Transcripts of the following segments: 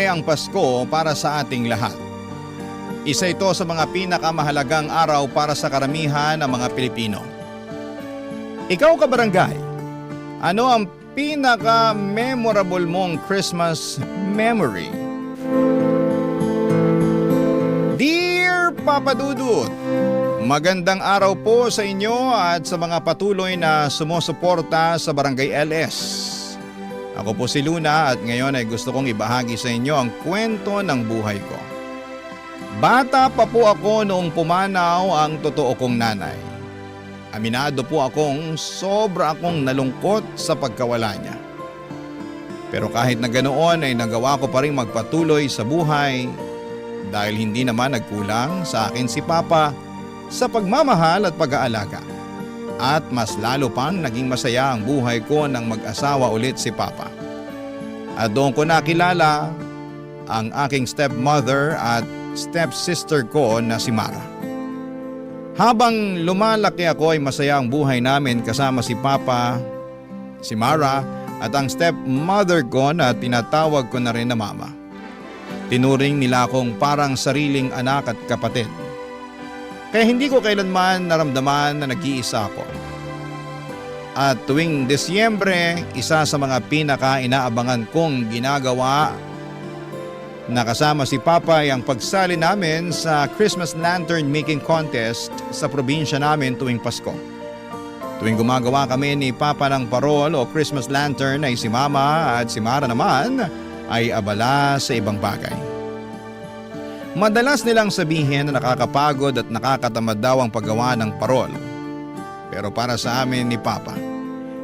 ang Pasko para sa ating lahat. Isa ito sa mga pinakamahalagang araw para sa karamihan ng mga Pilipino. Ikaw kabarangay, ano ang pinaka-memorable mong Christmas memory? Dear Papa Dudut, magandang araw po sa inyo at sa mga patuloy na sumusuporta sa Barangay LS. Ako po si Luna at ngayon ay gusto kong ibahagi sa inyo ang kwento ng buhay ko. Bata pa po ako noong pumanaw ang totoo kong nanay. Aminado po sobra akong nalungkot sa pagkawala niya. Pero kahit na ganoon ay nagawa ko pa rin magpatuloy sa buhay dahil hindi naman nagkulang sa akin si Papa sa pagmamahal at pag-aalaga. At mas lalo pang naging masaya ang buhay ko nang mag-asawa ulit si Papa. At doon ko nakilala ang aking stepmother at stepsister ko na si Mara. Habang lumalaki ako ay masaya ang buhay namin kasama si Papa, si Mara at ang stepmother ko na tinatawag ko na rin na Mama. Tinuring nila akong parang sariling anak at kapatid. Kaya hindi ko kailanman naramdaman na nag-iisa ako. At tuwing Disyembre, isa sa mga pinaka-inaabangan kong ginagawa na kasama si Papa ay ang pagsali namin sa Christmas Lantern Making Contest sa probinsya namin tuwing Pasko. Tuwing gumagawa kami ni Papa ng parol o Christmas Lantern ay si Mama at si Mara naman ay abala sa ibang bagay. Madalas nilang sabihin na nakakapagod at nakakatamad daw ang paggawa ng parol. Pero para sa amin ni Papa,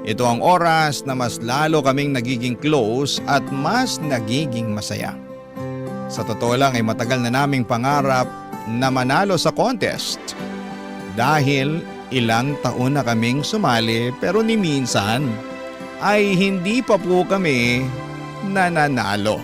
ito ang oras na mas lalo kaming nagiging close at mas nagiging masaya. Sa totoo lang ay matagal na naming pangarap na manalo sa contest. Dahil ilang taon na kaming sumali pero ni minsan ay hindi pa po kami nananalo.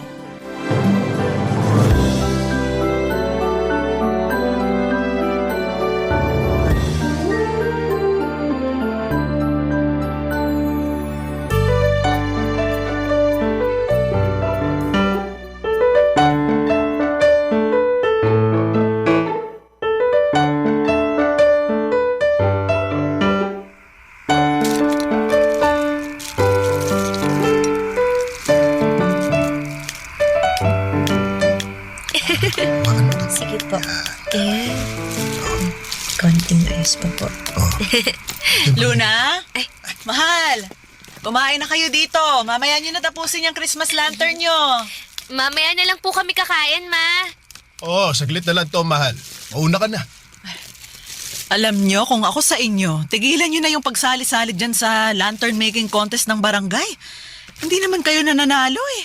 Sige po. Konting ayos pa po. Luna? Ay, mahal! Kumain na kayo dito. Mamaya nyo na tapusin yung Christmas lantern nyo. Mamaya na lang po kami kakain, Ma. Oo, saglit na lang to, mahal. Mauna ka na. Alam nyo, kung ako sa inyo, tigilan nyo na yung pagsali-sali dyan sa lantern making contest ng barangay. Hindi naman kayo nananalo eh.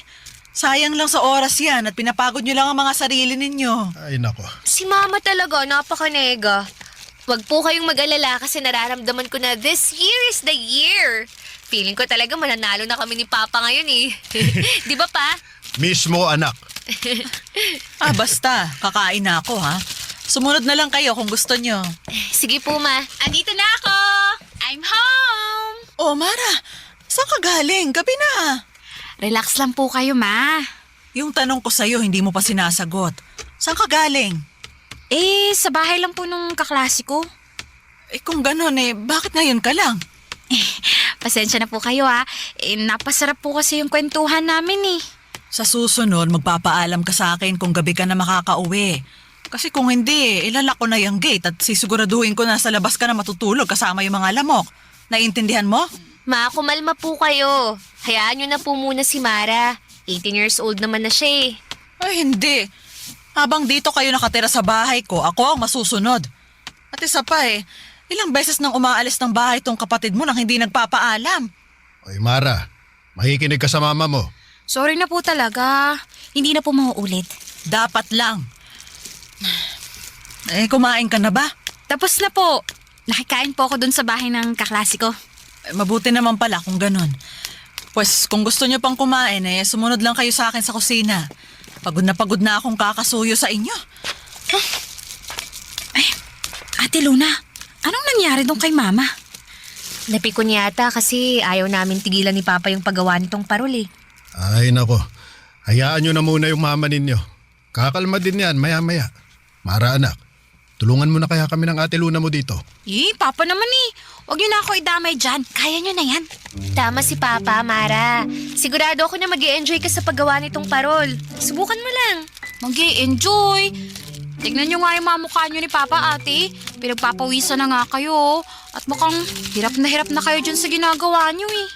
Sayang lang sa oras yan at pinapagod nyo lang ang mga sarili ninyo. Ay, nako. Si Mama talaga, napakanega. Huwag po kayong mag-alala kasi nararamdaman ko na this year is the year. Feeling ko talaga mananalo na kami ni Papa ngayon eh. Di ba, Pa? Mismo, anak. Basta. Kakain na ako, ha? Sumunod na lang kayo kung gusto nyo. Sige po, Ma. Andito na ako. I'm home. Oh, Mara. Saan ka galing? Gabi na. Relax lang po kayo, Ma. Yung tanong ko sa'yo, hindi mo pa sinasagot. Saan ka galing? Sa bahay lang po nung kaklase ko. Kung ganon bakit ngayon ka lang? Pasensya na po kayo, ha. Napasarap po kasi yung kwentuhan namin, eh. Sa susunod, magpapaalam ka sa akin kung gabi ka na makakauwi. Kasi kung hindi, ilalak ko na yung gate at sisiguraduhin ko na sa labas ka na matutulog kasama yung mga lamok. Naiintindihan mo? Ma, kumalma po kayo. Hayaan nyo na po muna si Mara. 18 years old naman na siya, eh. Ay, hindi. Habang dito kayo nakatira sa bahay ko, ako ang masusunod. At isa pa ilang beses nang umaalis ng bahay tong kapatid mo nang hindi nagpapaalam. Oy, Mara, makikinig ka sa mama mo. Sorry na po talaga. Hindi na po mauulit. Dapat lang. Kumain ka na ba? Tapos na po. Nakikain po ako dun sa bahay ng kaklase ko. Mabuti naman pala kung ganun. Pues kung gusto nyo pang kumain sumunod lang kayo sa akin sa kusina. Pagod na akong kakasuyo sa inyo. Ate Luna, anong nangyari dun kay Mama? Napikon yata kasi ayaw namin tigilan ni Papa yung paggawa nitong parol, eh. Ay, nako. Hayaan nyo na muna yung mama ninyo. Kakalma din yan, maya-maya. Mara anak, tulungan mo na kaya kami ng ate Luna mo dito. Papa naman eh. Huwag niyo na ako idamay dyan. Kaya niyo na yan. Tama si Papa, Mara. Sigurado ako na mag-i-enjoy ka sa paggawa nitong parol. Subukan mo lang. Mag-i-enjoy. Tignan niyo nga yung mga mukha niyo ni Papa, ate. Pinagpapawisan na nga kayo. At mukhang hirap na kayo dyan sa ginagawa niyo eh.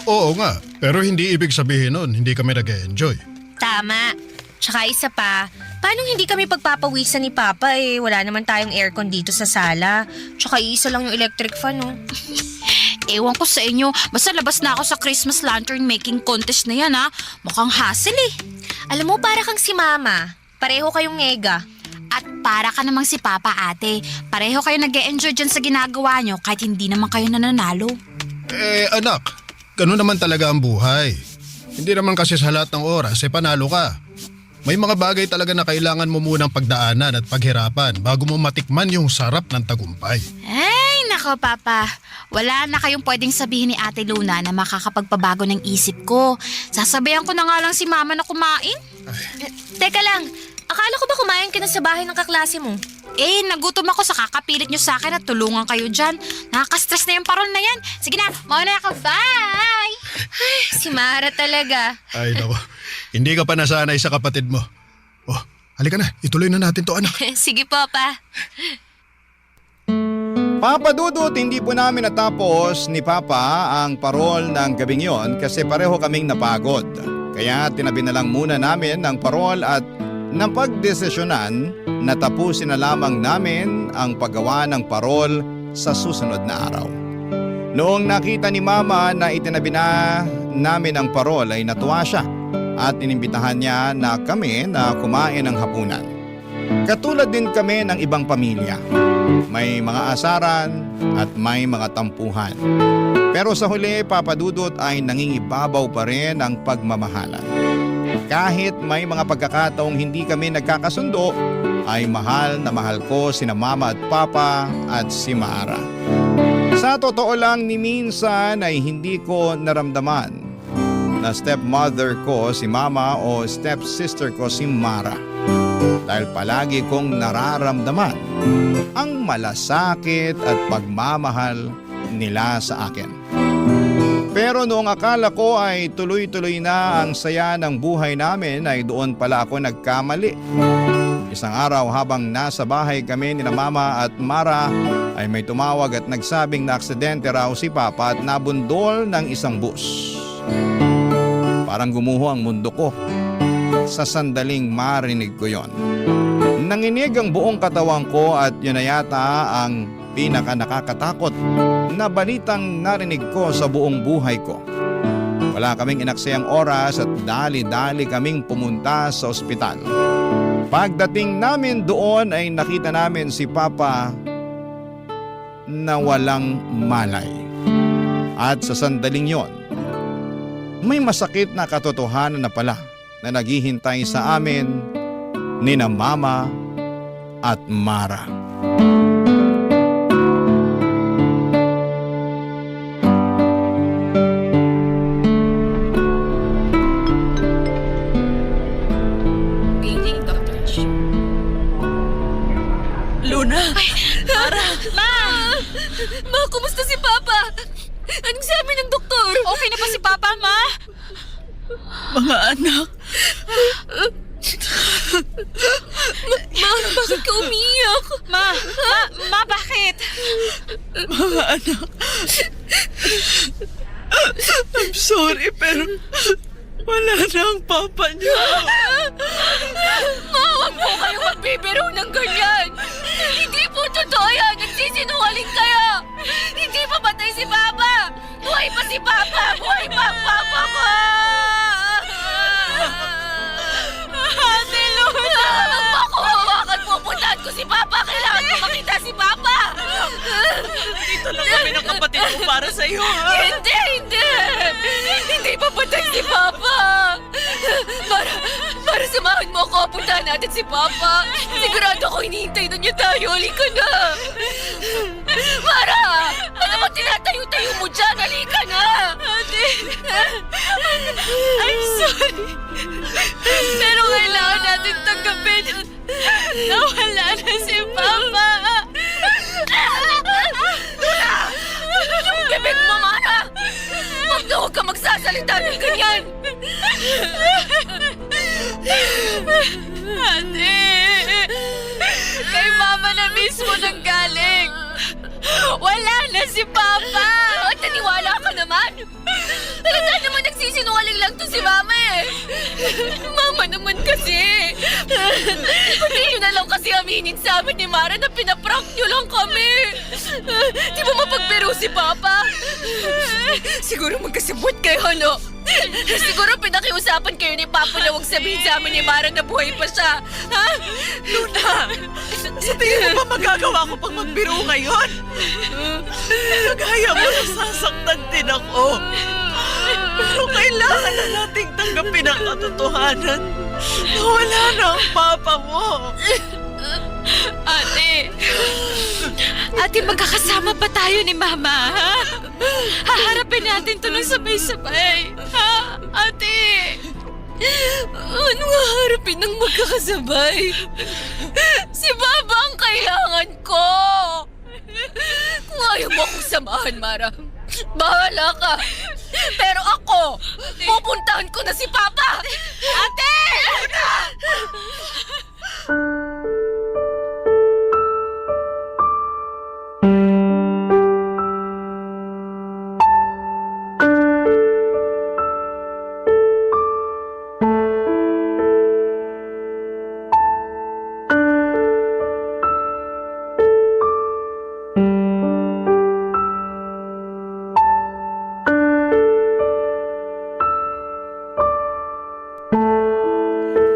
Oo nga, pero hindi ibig sabihin nun, hindi kami nag-enjoy. Tama. Tsaka isa pa, paano hindi kami pagpapawisan ni Papa eh? Wala naman tayong aircon dito sa sala. Tsaka isa lang yung electric fan, oh. Ewan ko sa inyo. Basta labas na ako sa Christmas lantern making contest na yan ha. Mukhang hassle eh. Alam mo, para kang si Mama. Pareho kayong ngega. At para ka namang si Papa, ate. Pareho kayo nag-e-enjoy dyan sa ginagawa nyo kahit hindi naman kayo nananalo. Anak, ganun naman talaga ang buhay. Hindi naman kasi sa lahat ng oras, panalo ka. May mga bagay talaga na kailangan mo munang pagdaanan at paghirapan bago mo matikman yung sarap ng tagumpay. Ay, nako Papa. Wala na kayong pwedeng sabihin ni Ate Luna na makakapagpabago ng isip ko. Sasabihan ko na nga lang si Mama na kumain. Teka lang, akala ko ba kumain ka na sa bahay ng kaklase mo? Nagutom ako sa kakapilit nyo sa akin at tulungan kayo dyan. Nakaka-stress na yung parol na yan. Sige na, mauna ako. Bye! Si Mara talaga. Ay naku, hindi ka pa nasanay sa kapatid mo. Oh, halika na, ituloy na natin to anak. Sige po, Pa. Papa Dudut, hindi po namin natapos ni Papa ang parol ng gabing yon kasi pareho kaming napagod. Kaya tinabi na lang muna namin ang parol at napagdesisyonan na tapusin na lamang namin ang paggawa ng parol sa susunod na araw. Noong nakita ni Mama na itinabi na namin ang parol ay natuwa siya at inimbitahan niya na kami na kumain ng hapunan. Katulad din kami ng ibang pamilya. May mga asaran at may mga tampuhan. Pero sa huli, Papa Dudut, ay nangingibabaw pa rin ang pagmamahalan. Kahit may mga pagkakataong hindi kami nagkakasundo, ay mahal na mahal ko sina Mama at Papa at si Mara. Sa totoo lang, ni minsan ay hindi ko naramdaman na stepmother ko si Mama o stepsister ko si Mara. Dahil palagi kong nararamdaman ang malasakit at pagmamahal nila sa akin. Pero noong akala ko ay tuloy-tuloy na ang saya ng buhay namin ay doon pala ako nagkamali. Isang araw habang nasa bahay kami ni Mama at Mara ay may tumawag at nagsabing na aksidente raw si Papa at nabundol ng isang bus. Parang gumuho ang mundo ko sa sandaling marinig ko yon. Nanginig ang buong katawan ko at yun na yata ang pinaka nakakatakot na balitang narinig ko sa buong buhay ko. Wala kaming inaksayang oras at dali-dali kaming pumunta sa ospital. Pagdating namin doon ay nakita namin si Papa na walang malay. At sa sandaling yon, may masakit na katotohanan na pala na naghihintay sa amin nina Mama at Mara. Luna! Ma, kumusta si Papa? Anong sabi ng doktor? Okay na ba si Papa, Ma? Mga anak, Ma, bakit ka umiyak? Ma, bakit? mga anak. I'm sorry, pero wala na ang papa niyo. Ma, huwag po kayong magbibiro ng ganyan. Hindi po totoo yan. Nagsisinungaling kayo. Hindi pa patay si Papa. Buhay pa si Papa. Buhay pa ang Papa ko. Ate Luna! Huwag mo ako hawakan. Pupuntahan ko si Papa. Kailangan ko makita si Papa. Dito lang kami ng kapatid ko para sa iyo. Hindi! Hindi pa patay si Papa! Para samahan mo ako, puntahan natin si Papa. Sigurado ako hinihintay na niya tayo. Halika na! Mara! Ano bang tinatayo-tayo mo dyan? Halika na! Ate! I'm sorry. Pero kailangan natin tanggapin na wala na si Papa. Yung bibig mo, Mara! Huwag ka magsasalita ng ganyan! Ate, kay Mama na mismo nanggaling. Wala na si Papa. Naniwala ka naman! Talaga naman nagsisinungaling lang to si Mama eh! Mama naman kasi! Hindi nyo na lang kasi aminin sa amin ni Mara na pinaprank nyo lang kami! Di ba mapagbiro si Papa? Siguro magkasabot kayo, no? Siguro pinakiusapan kayo ni Papa na huwag sabihin sa amin ni Mara na buhay pa siya! Ha? Luna, sa tingin mo ba magagawa ko pang magbiro ngayon? Kagaya mo, nasasaktan din ako. Pero kailangan na nating tanggapin ang katotohanan na wala na ang papa mo. Ate, magkakasama pa tayo ni Mama, ha? Haharapin natin to ng sabay-sabay. Ha, ate? Ano haharapin ng magkakasabay? Si Baba ang kailangan ko! Kung ayaw mo akong samahan, Mara, bahala ka! Pero ako, pupuntahan ko na si Papa! Ate!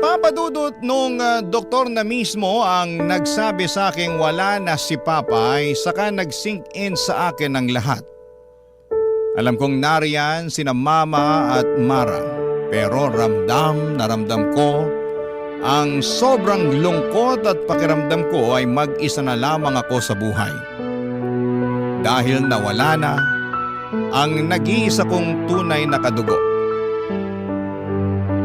Papadudot nung doktor na mismo ang nagsabi sa aking wala na si Papa ay saka nag-sink in sa akin ang lahat. Alam kong nariyan sina Mama at Mara, pero ramdam na ramdam ko ang sobrang lungkot at pakiramdam ko ay mag-isa na lamang ako sa buhay. Dahil nawala na ang nag-iisa kong tunay na kadugo.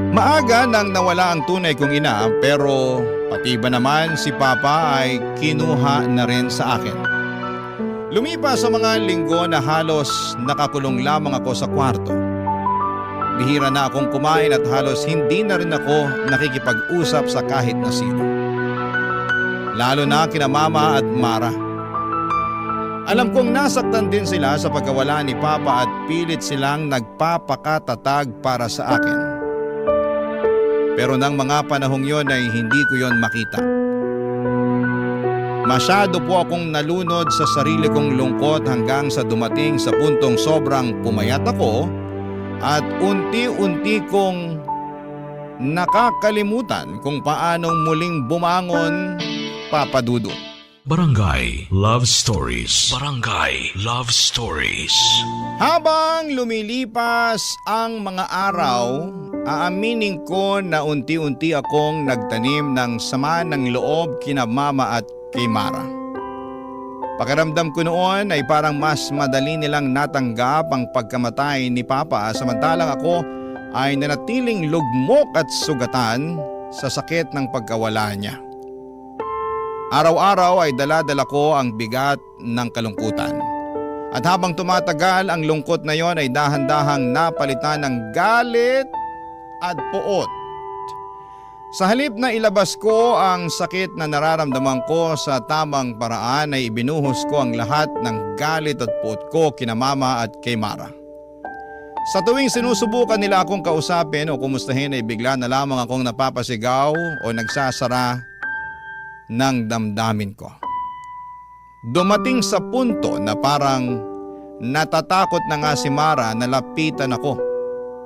Maaga nang nawala ang tunay kong ina, pero pati ba naman si Papa ay kinuha na rin sa akin. Lumipas sa mga linggo na halos nakakulong lamang ako sa kwarto. Bihira na akong kumain at halos hindi na rin ako nakikipag-usap sa kahit na sino. Lalo na kina Mama at Mara. Alam kong nasaktan din sila sa pagkawala ni Papa at pilit silang nagpapakatatag para sa akin. Pero nang mga panahong yon ay hindi ko yon makita. Masyado po akong nalunod sa sarili kong lungkot hanggang sa dumating sa puntong sobrang pumayat ako at unti-unti kong nakakalimutan kung paanong muling bumangon, Papa Dudut. Barangay Love Stories. Barangay Love Stories. Habang lumilipas ang mga araw, aaminin ko na unti-unti akong nagtanim ng sama ng loob kina Mama at kay Mara. Pakiramdam ko noon ay parang mas madali nilang natanggap ang pagkamatay ni Papa samantalang ako ay nanatiling lugmok at sugatan sa sakit ng pagkawala niya. Araw-araw ay dala-dala ko ang bigat ng kalungkutan. At habang tumatagal, ang lungkot na yon ay dahan-dahang napalitan ng galit at poot. Sa halip na ilabas ko ang sakit na nararamdaman ko sa tamang paraan ay ibinuhos ko ang lahat ng galit at poot ko kina Mama at kay Mara. Sa tuwing sinusubukan nila akong kausapin o kumustahin ay bigla na lamang akong napapasigaw o nagsasara ng damdamin ko. Dumating sa punto na parang natatakot na nga si Mara na lapitan ako.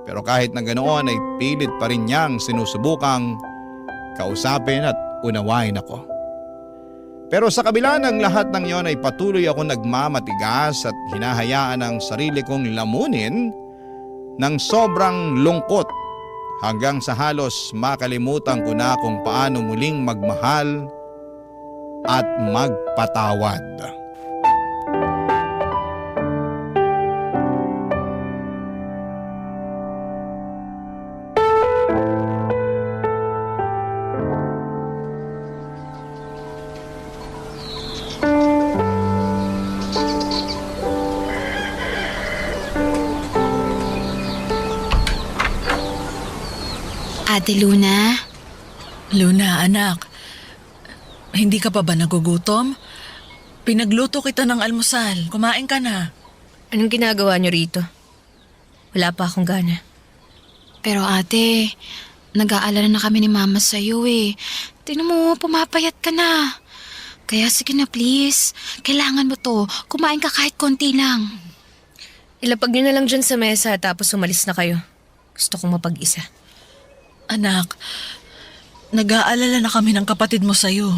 Pero kahit na ganoon ay pilit pa rin niyang sinusubukang kausapin at unawain ako. Pero sa kabila ng lahat ng yon ay patuloy ako nagmamatigas at hinahayaan ang sarili kong lamunin ng sobrang lungkot hanggang sa halos makalimutan ko na kung paano muling magmahal at magpatawad. Ate Luna? Luna, anak. Hindi ka pa ba nagugutom? Pinagluto kita ng almusal. Kumain ka na. Anong ginagawa niyo rito? Wala pa akong gana. Pero ate, nag-aalala na kami ni Mama sa'yo eh. Tingnan mo, pumapayat ka na. Kaya sige na please, kailangan mo to. Kumain ka kahit konti lang. Ilapag niyo na lang dyan sa mesa tapos umalis na kayo. Gusto kong mapag-isa. Anak, nag-aalala na kami ng kapatid mo sa'yo.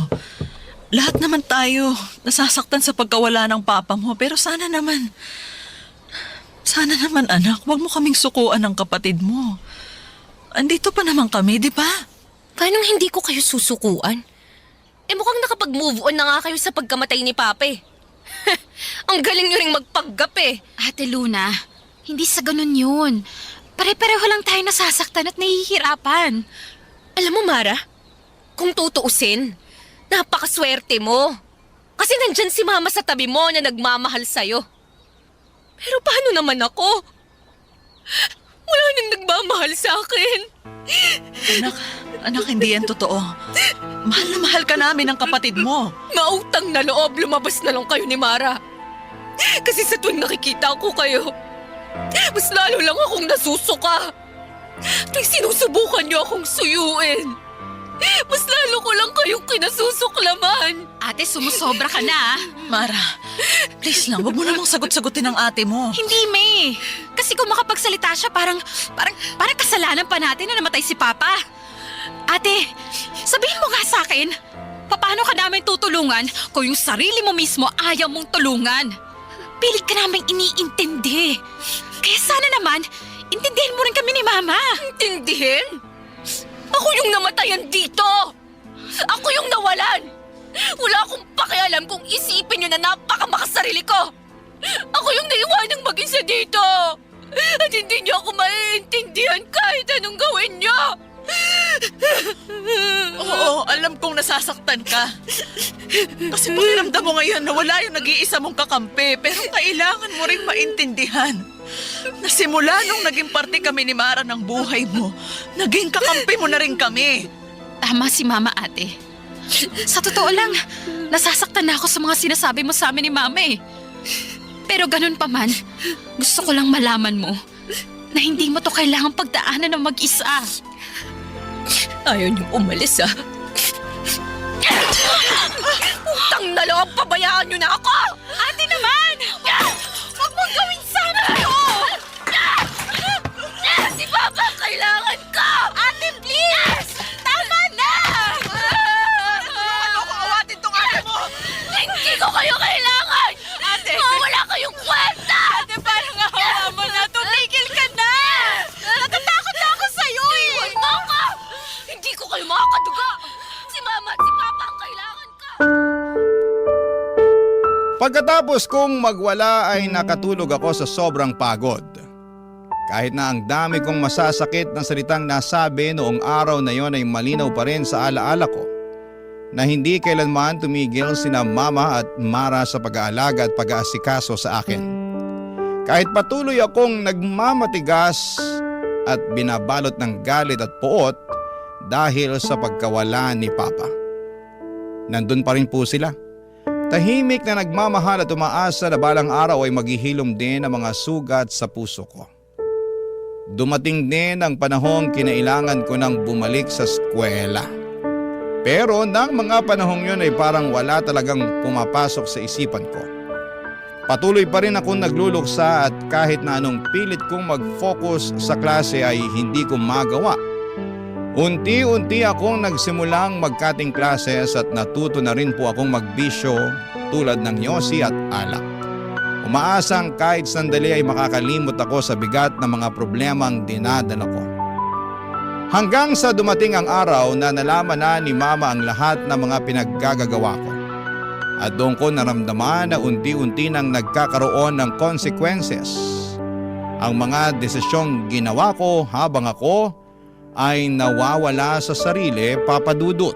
Lahat naman tayo nasasaktan sa pagkawala ng papa mo. Pero sana naman anak, huwag mo kaming sukuan ng kapatid mo. Andito pa naman kami, di ba? Paano hindi ko kayo susukuan? Mukhang nakapag-move on na nga kayo sa pagkamatay ni Papa eh. Ang galing nyo ring magpaggap eh. Ate Luna, hindi sa ganun yun. Pare-pareho lang tayo nasasaktan at nahihirapan. Alam mo, Mara, kung tutuusin, napakaswerte mo. Kasi nandyan si Mama sa tabi mo na nagmamahal sa'yo. Pero paano naman ako? Wala nang nagmamahal sa akin. Anak, hindi yan totoo. Mahal na mahal ka namin ng kapatid mo. Mautang na loob, lumabas na lang kayo ni Mara. Kasi sa tuwing nakikita ko kayo, mas lalo lang akong nasusuka. Tuwing sinusubukan niyo akong suyuin, mas lalo ko lang kayong kinasusuklaman. Ate, sumusobra ka na. Mara, please lang, wag mo namang sagot-sagutin ang ate mo. Hindi, May. Kasi kung makapagsalita siya, parang kasalanan pa natin na namatay si Papa. Ate, sabihin mo nga sa akin, paano ka namin tutulungan kung yung sarili mo mismo ayaw mong tulungan? Pilit ka namin iniintindi. Kaya sana naman, intindihin mo rin kami ni Mama. Intindihin? Ako yung namatayan dito! Ako yung nawalan! Wala akong pakialam kung isipin nyo na napakamakasarili ko! Ako yung naiwanang mag-isa dito! At hindi nyo ako maiintindihan kahit anong gawin nyo! Oo, alam kong nasasaktan ka. Kasi pakiramdam mo ngayon na wala yung nag-iisa mong kakampi. Pero kailangan mo rin maintindihan na simula nung naging parte kami ni Mara ng buhay mo, naging kakampi mo na rin kami. Tama si Mama, ate. Sa totoo lang, nasasaktan na ako sa mga sinasabi mo sa amin ni Mama eh. Pero ganun pa man, gusto ko lang malaman mo na hindi mo to kailangang pagdaanan ng mag-isa. Ayaw niyong umalis, ah. Utang na loob, pabayaan niyo na ako! Ate naman! Huwag mong gawin sana ito! Si Papa kailangan ko! Ate, please! Tama na! Ano kung awatin tong ate mo? Hindi ko kayo kailangan! Ate! Wala kayong kwenta! Ate, parang awa mo na. Tumigil ka na! Natatakot na ako sa'yo eh! Iwan mo ako! Hindi ko kayo makakaduga! Si Mama at si Papa ang kailangan ko! Pagkatapos kong magwala ay nakatulog ako sa sobrang pagod. Kahit na ang dami kong masasakit na salitang nasabi noong araw na yon ay malinaw pa rin sa alaala ko na hindi kailanman tumigil sina Mama at Mara sa pag-aalaga at pag-aasikaso sa akin. Kahit patuloy akong nagmamatigas at binabalot ng galit at puot dahil sa pagkawala ni Papa. Nandun pa rin po sila. Tahimik na nagmamahal at umaasa na balang araw ay maghihilom din ang mga sugat sa puso ko. Dumating din ang panahong kinailangan ko nang bumalik sa eskwela. Pero nang mga panahong yun ay parang wala talagang pumapasok sa isipan ko. Patuloy pa rin akong nagluluksa at kahit na anong pilit kong mag-focus sa klase ay hindi ko magawa. Unti-unti akong nagsimulang magkating classes at natuto na rin po akong magbisyo tulad ng yosi at alak. Umaasang kahit sandali ay makakalimot ako sa bigat ng mga problemang dinadala ko. Hanggang sa dumating ang araw na nalaman na ni Mama ang lahat ng mga pinaggagawa ko. At doon ko naramdaman na unti-unti nang nagkakaroon ng consequences ang mga desisyong ginawa ko habang ako ay nawawala sa sarili, Papa Dudut.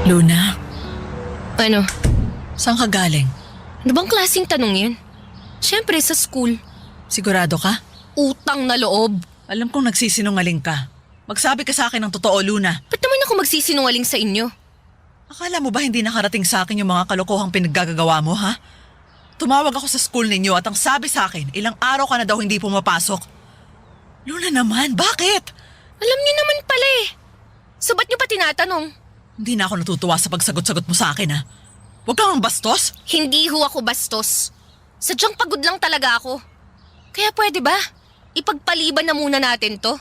Luna, Ano? saan ka galing? Ano bang klaseng tanong yan? Siyempre sa school. Sigurado ka? Utang na loob. Alam kong nagsisinungaling ka. Magsabi ka sa akin ng totoo, Luna. Ba't naman ako magsisinungaling sa inyo? Akala mo ba hindi nakarating sa akin yung mga kalokohang pinaggagawa mo, ha? Tumawag ako sa school ninyo at ang sabi sa akin, ilang araw ka na daw hindi pumapasok. Luna naman, bakit? Alam niyo naman pala eh. So ba't niyo pa tinatanong? Hindi na ako natutuwa sa pagsagot-sagot mo sa akin, ha? Huwag kang bastos. Hindi ho ako bastos. Sadyang pagod lang talaga ako. Kaya pwede ba? Ipagpaliban na muna natin to.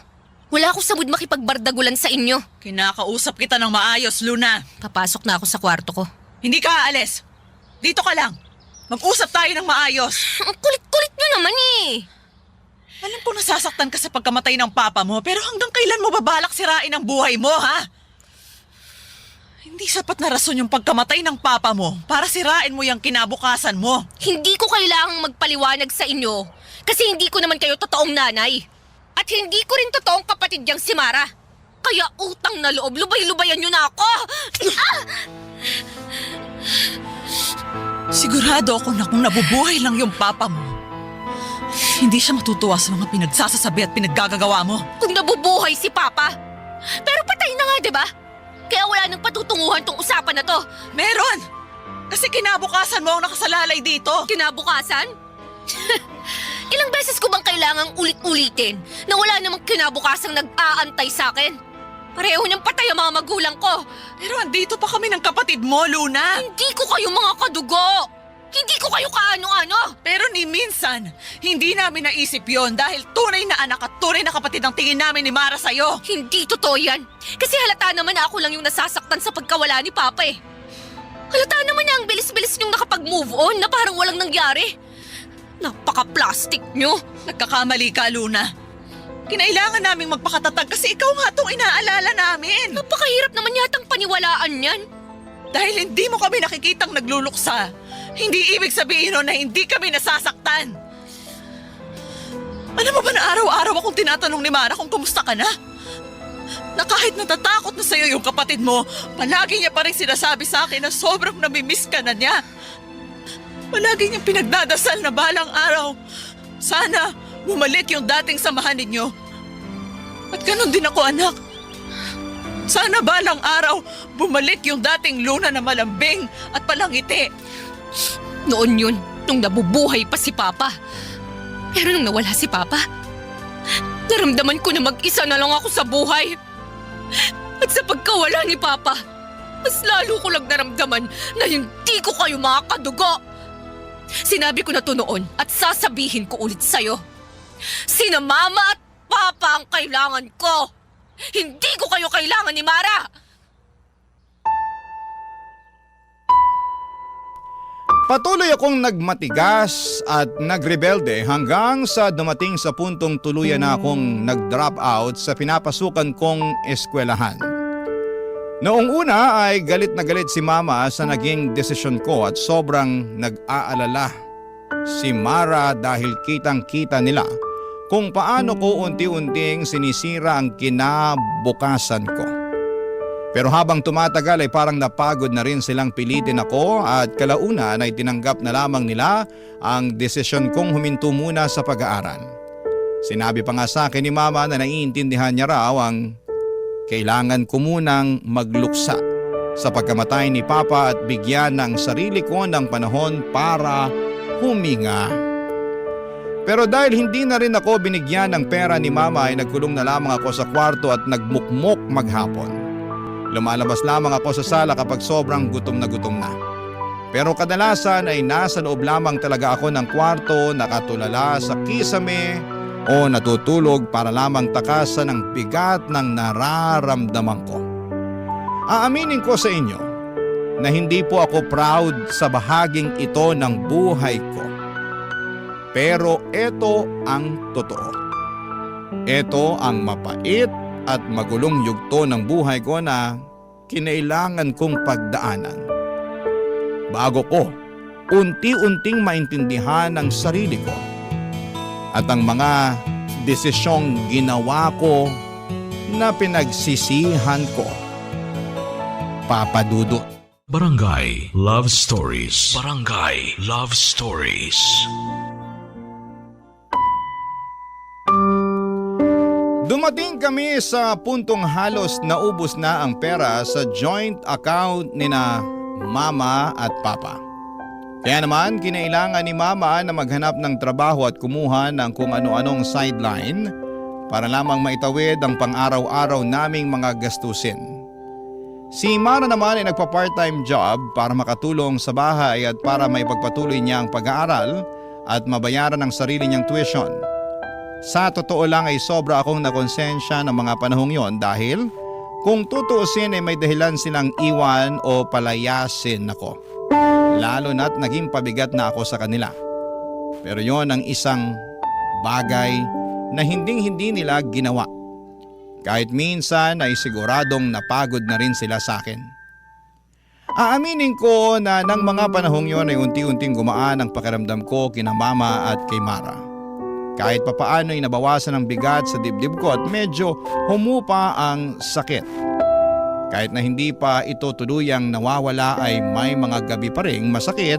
Wala ako sa mood makipagbardagulan sa inyo. Kinakausap kita ng maayos, Luna. Papasok na ako sa kwarto ko. Hindi ka aalis. Dito ka lang. Mag-usap tayo ng maayos. Ang kulit-kulit niyo naman eh. Alam ko nasasaktan ka sa pagkamatay ng papa mo, pero hanggang kailan mo babalak sirain ang buhay mo, ha? Hindi sapat na rason yung pagkamatay ng papa mo para sirain mo yung kinabukasan mo. Hindi ko kailangang magpaliwanag sa inyo kasi hindi ko naman kayo totoong nanay. At hindi ko rin totoong kapatid yang si Mara. Kaya utang na loob, lubay-lubayan nyo na ako! Ah! Sigurado ako na kung nabubuhay lang yung papa mo, hindi siya matutuwa sa mga pinagsasasabi at pinaggagawa mo. Kung nabubuhay si Papa. Pero patay na nga, di ba? Kaya wala nang patutunguhan tong usapan na to. Meron! Kasi kinabukasan mo ang nakasalalay dito. Kinabukasan? Ilang beses ko bang kailangang ulit-ulitin na wala namang kinabukasang nag-aantay sa akin? Pareho niyang patay ang mga magulang ko. Pero andito pa kami ng kapatid mo, Luna. Hindi ko kayo mga kadugo. Hindi ko kayo kaano-ano. Pero ni minsan, hindi namin naisip yon dahil tunay na anak at tunay na kapatid ang tingin namin ni Mara sa'yo. Hindi totoo yan. Kasi halata naman na ako lang yung nasasaktan sa pagkawala ni Papa eh. Halata naman na ang bilis-bilis niyong nakapag-move on na parang walang nangyari. Napaka-plastic niyo. Nagkakamali ka, Luna. Kinailangan naming magpakatatag kasi ikaw nga itong inaalala namin. Napakahirap naman yatang paniwalaan yan. Dahil hindi mo kami nakikitang nagluluksa, hindi ibig sabihin nun na hindi kami nasasaktan. Alam mo ba na araw-araw akong tinatanong ni Mara kung kumusta ka na? Na kahit natatakot na sa'yo yung kapatid mo, palagi niya pa rin sinasabi sa akin na sobrang namimiss ka na niya. Palagi niyang pinagdadasal na balang araw. Sana bumalik yung dating samahan ninyo. At ganun din ako, anak. Sana balang araw bumalik yung dating Luna na malambing at palangiti. Noon yun, nung nabubuhay pa si Papa. Pero nung nawala si Papa, naramdaman ko na mag-isa na lang ako sa buhay. At sa pagkawala ni Papa, mas lalo ko lang naramdaman na hindi ko kayo mga kadugo. Sinabi ko na to noon at sasabihin ko ulit sa'yo. Sina Mama at Papa ang kailangan ko. Hindi ko kayo kailangan ni Mara. Patuloy akong nagmatigas at nagrebelde hanggang sa dumating sa puntong tuluyan na akong nag-drop out sa pinapasukan kong eskwelahan. Noong una ay galit na galit si Mama sa naging desisyon ko at sobrang nag-aalala si Mara dahil kitang-kita nila kung paano ko unti-unting sinisira ang kinabukasan ko. Pero habang tumatagal ay parang napagod na rin silang pilitin ako at kalaunan ay tinanggap na lamang nila ang desisyon kong huminto muna sa pag-aaral. Sinabi pa nga sa akin ni Mama na naiintindihan niya raw ang kailangan ko munang magluksa sa pagkamatay ni Papa at bigyan ng sarili ko ng panahon para huminga. Pero dahil hindi na rin ako binigyan ng pera ni Mama ay nagkulong na lamang ako sa kwarto at nagmukmok maghapon. Lumalabas lamang ako sa sala kapag sobrang gutom na. Pero kadalasan ay nasa loob lamang talaga ako ng kwarto, nakatulala sa kisame o natutulog para lamang takasan ang bigat ng nararamdaman ko. Aaminin ko sa inyo na hindi po ako proud sa bahaging ito ng buhay ko. Pero ito ang totoo. Ito ang mapait at magulong yugto ng buhay ko na kinailangan kong pagdaanan. Bago ko unti-unting maintindihan ang sarili ko at ang mga desisyong ginawa ko na pinagsisihan ko. Papa Dudut. Barangay Love Stories. Barangay Love Stories. Dumating kami sa puntong halos naubos na ang pera sa joint account nina Mama at Papa. Kaya naman kinailangan ni Mama na maghanap ng trabaho at kumuha ng kung ano-anong sideline para lamang maitawid ang pang-araw-araw naming mga gastusin. Si Mara naman ay nagpa-part-time job para makatulong sa bahay at para maipagpatuloy niya ang pag-aaral at mabayaran ang sarili niyang tuition. Sa totoo lang ay sobra akong nakonsensya ng mga panahong yon dahil kung tutuusin ay may dahilan silang iwan o palayasin ako. Lalo na't naging pabigat na ako sa kanila. Pero yon ang isang bagay na hindi nila ginawa. Kahit minsan ay siguradong napagod na rin sila sa akin. Aaminin ko na ng mga panahong yon ay unti-unting gumaan ang pakiramdam ko kina Mama at kay Mara. Kahit papaano ay nabawasan ang bigat sa dibdib ko at medyo humupa ang sakit. Kahit na hindi pa ito tuluyang nawawala ay may mga gabi pa ring masakit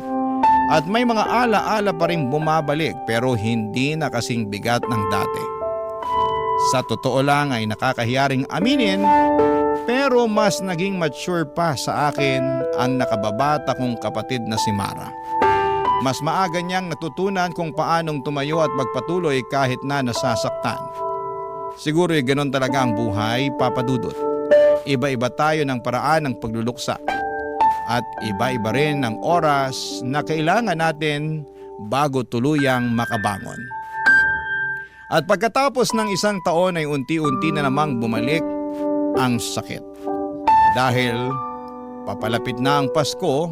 at may mga ala-ala pa rin bumabalik pero hindi na kasing bigat ng dati. Sa totoo lang ay nakakahiyaring aminin pero mas naging mature pa sa akin ang nakababata kong kapatid na si Mara. Mas maaga niyang natutunan kung paanong tumayo at magpatuloy kahit na nasasaktan. Siguro'y ganon talaga ang buhay, Papa Dudut. Iba-iba tayo ng paraan ng pagluluksa. At iba-iba rin ang oras na kailangan natin bago tuluyang makabangon. At pagkatapos ng isang taon ay unti-unti na namang bumalik ang sakit. Dahil papalapit na ang Pasko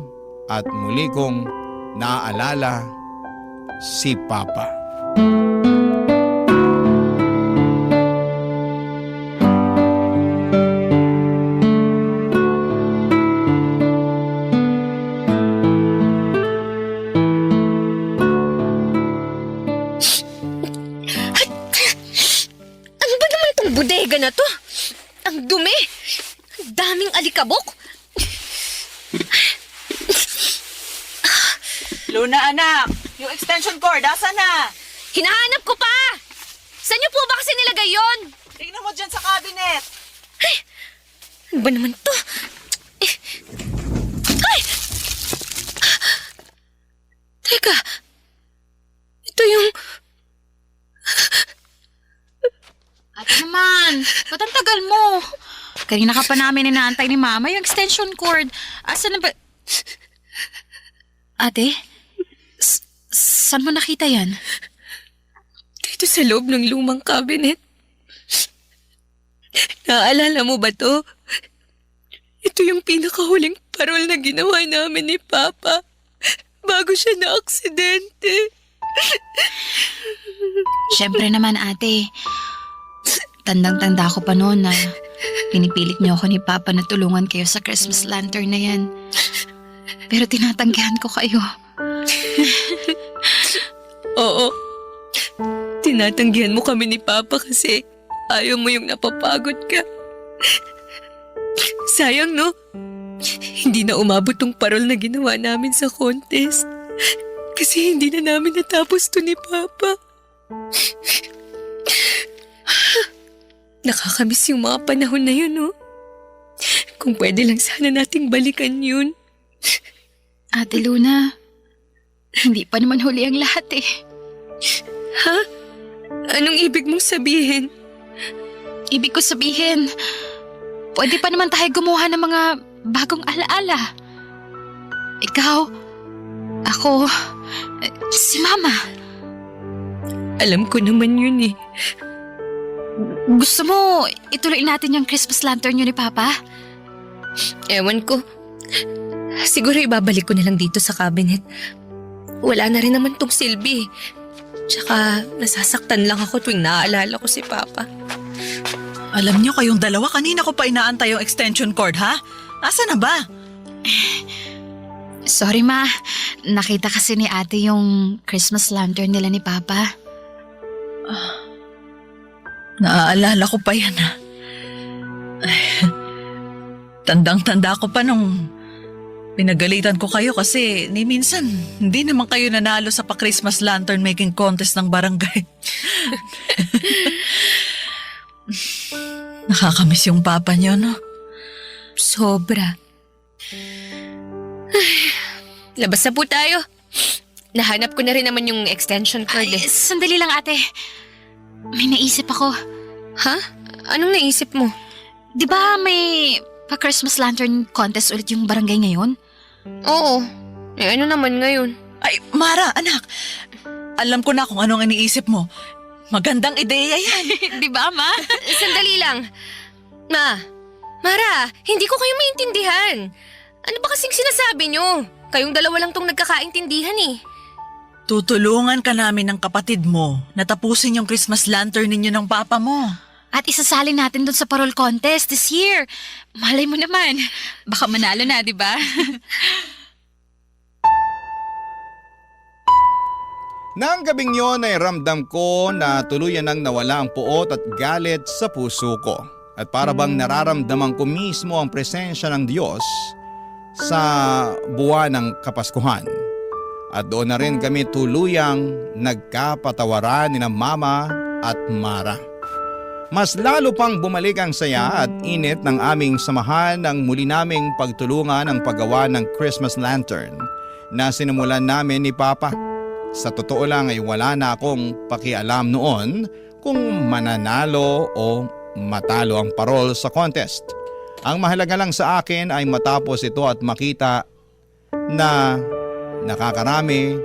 at muli kong naaalala si Papa. Ano ba naman itong bodega na to? Ang dumi! Ang daming alikabok! Luna, anak, yung extension cord, asa na? Hinahanap ko pa! Saan niyo po ba kasi nilagay yon? Tingnan mo dyan sa cabinet. Ano ba naman to? Ay! Teka, ito yung... Ate naman, ba't ang tagal mo? Kanina ka pa namin inaantay ni Mama yung extension cord. Asa na ba... Ate? Saan mo nakita yan? Dito sa loob ng lumang cabinet. Naaalala mo ba to? Ito yung pinakahuling parol na ginawa namin ni Papa bago siya na-aksidente. Siyempre naman, ate. Tandang-tanda ko pa noon na pinipilit niyo ako ni Papa na tulungan kayo sa Christmas lantern na yan. Pero tinatanggihan ko kayo. Oo. Tinatanggihan mo kami ni Papa kasi ayaw mo yung napapagod ka. Sayang, no? Hindi na umabot tong parol na ginawa namin sa contest. Kasi hindi na namin natapos to ni Papa. Nakakamiss yung mga panahon na yun, no? Kung pwede lang sana nating balikan yun. Ate Luna, hindi pa naman huli ang lahat eh. Ha? Anong ibig mong sabihin? Ibig ko sabihin, pwede pa naman tayo gumawa ng mga bagong alaala. Ikaw, ako, si Mama. Alam ko naman yun eh. Gusto mo ituloy natin yung Christmas lantern yun ni Papa? Ewan ko. Siguro ibabalik ko na lang dito sa cabinet. Wala na rin naman tong silbi. Tsaka nasasaktan lang ako tuwing naaalala ko si Papa. Alam niyo kayong dalawa, kanina ko pa inaantay yung extension cord, ha? Asa na ba? Sorry ma, nakita kasi ni ate yung Christmas lantern nila ni Papa. Naaalala ko pa yan, ha? Tandang-tanda ko pa nung pinagalitan ko kayo kasi ni minsan hindi naman kayo nanalo sa pa-Christmas lantern making contest ng barangay. Nakakamiss yung papa niyo, no? Sobra. Ay, labas na po tayo. Nahanap ko na rin naman yung extension cord Ay, eh. sandali lang ate. May naisip ako. Ha? Anong naisip mo? Di ba may pa-Christmas lantern contest ulit yung barangay ngayon? Oo. Eh ano naman ngayon? Ay, Mara, anak. Alam ko na kung anong iniisip mo. Magandang ideya yan. Di ba, ma? Sandali lang. Mara, hindi ko kayo maintindihan. Ano ba kasing sinasabi nyo? Kayong dalawa lang tong nagkakaintindihan eh. Tutulungan ka namin ng kapatid mo na tapusin yung Christmas lantern ninyo ng papa mo. At isasali natin doon sa parol contest this year. Malay mo naman. Baka manalo na, di ba? Nang gabing yon ay ramdam ko na tuluyan nang nawala ang puot at galit sa puso ko. At para bang nararamdaman ko mismo ang presensya ng Diyos sa buwan ng Kapaskuhan. At doon na rin kami tuluyang nagkapatawaran ni na Mama at Mara. Mas lalo pang bumalik ang saya at init ng aming samahan ng muli naming pagtulungan ang paggawa ng Christmas lantern na sinimulan namin ni Papa. Sa totoo lang ay wala na akong pakialam noon kung mananalo o matalo ang parol sa contest. Ang mahalaga lang sa akin ay matapos ito at makita na nakakarami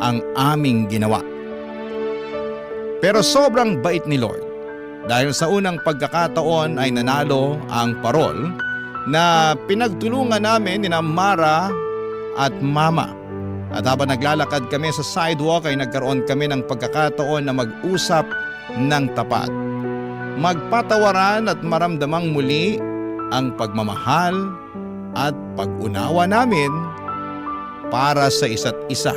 ang aming ginawa. Pero sobrang bait ni Lord dahil sa unang pagkakataon ay nanalo ang parol na pinagtulungan namin ni Mara at Mama. At habang naglalakad kami sa sidewalk ay nagkaroon kami ng pagkakataon na mag-usap ng tapat. Magpatawaran at maramdamang muli ang pagmamahal at pag-unawa namin para sa isa't isa.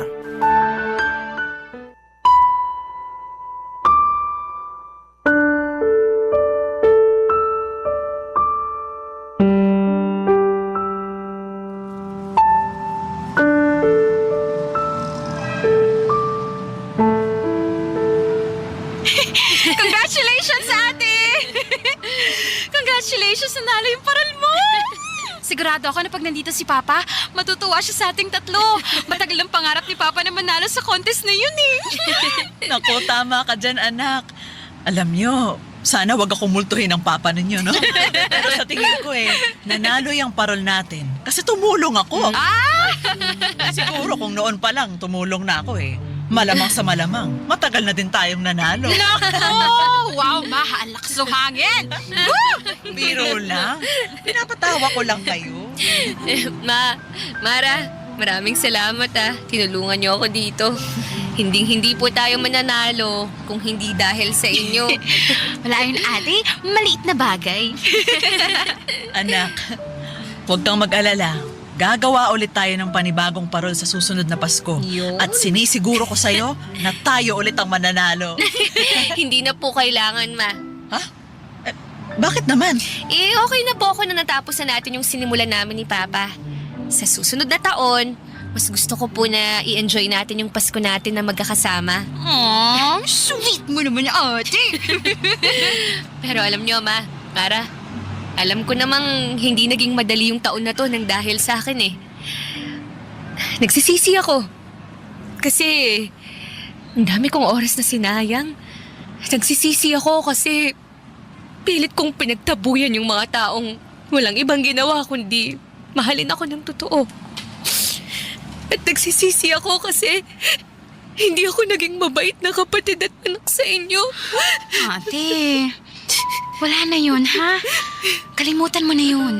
Congratulations, ate! Congratulations, nanalo yung parol mo! Sigurado ako na pag nandito si Papa, matutuwa siya sa ating tatlo. Matagal ang pangarap ni Papa na manalo sa contest na yun eh. Naku, tama ka dyan, anak. Alam nyo, sana wag akong multuhin ng papa ninyo, no? Pero sa tingin ko nanalo yung parol natin. Kasi tumulong ako. Siguro kung noon pa lang, tumulong na ako Malamang sa malamang, matagal na din tayong nanalo. Nako! Wow, ma, ang lakas ng hangin! Biro lang. Pinapatawa ko lang kayo. Mara, maraming salamat Tinulungan niyo ako dito. Hindi po tayo mananalo kung hindi dahil sa inyo. Wala yun, ate. Maliit na bagay. Anak, huwag kang mag-alala. Gagawa ulit tayo ng panibagong parol sa susunod na Pasko. Yun. At sinisiguro ko sa'yo na tayo ulit ang mananalo. Hindi na po kailangan, Ma. Ha? Bakit naman? Okay na po ako na natapos na natin yung sinimulan namin ni Papa. Sa susunod na taon, mas gusto ko po na i-enjoy natin yung Pasko natin na magkakasama. Aww, sweet mo naman, ate. Pero alam nyo, Mara, alam ko namang hindi naging madali yung taon na to nang dahil sa akin Nagsisisi ako. Kasi ang dami kong oras na sinayang. Nagsisisi ako kasi pilit kong pinagtabuyan yung mga taong walang ibang ginawa kundi mahalin ako ng totoo. At nagsisisi ako kasi hindi ako naging mabait na kapatid at anak sa inyo. Ate, wala na yun, ha? Kalimutan mo na yun.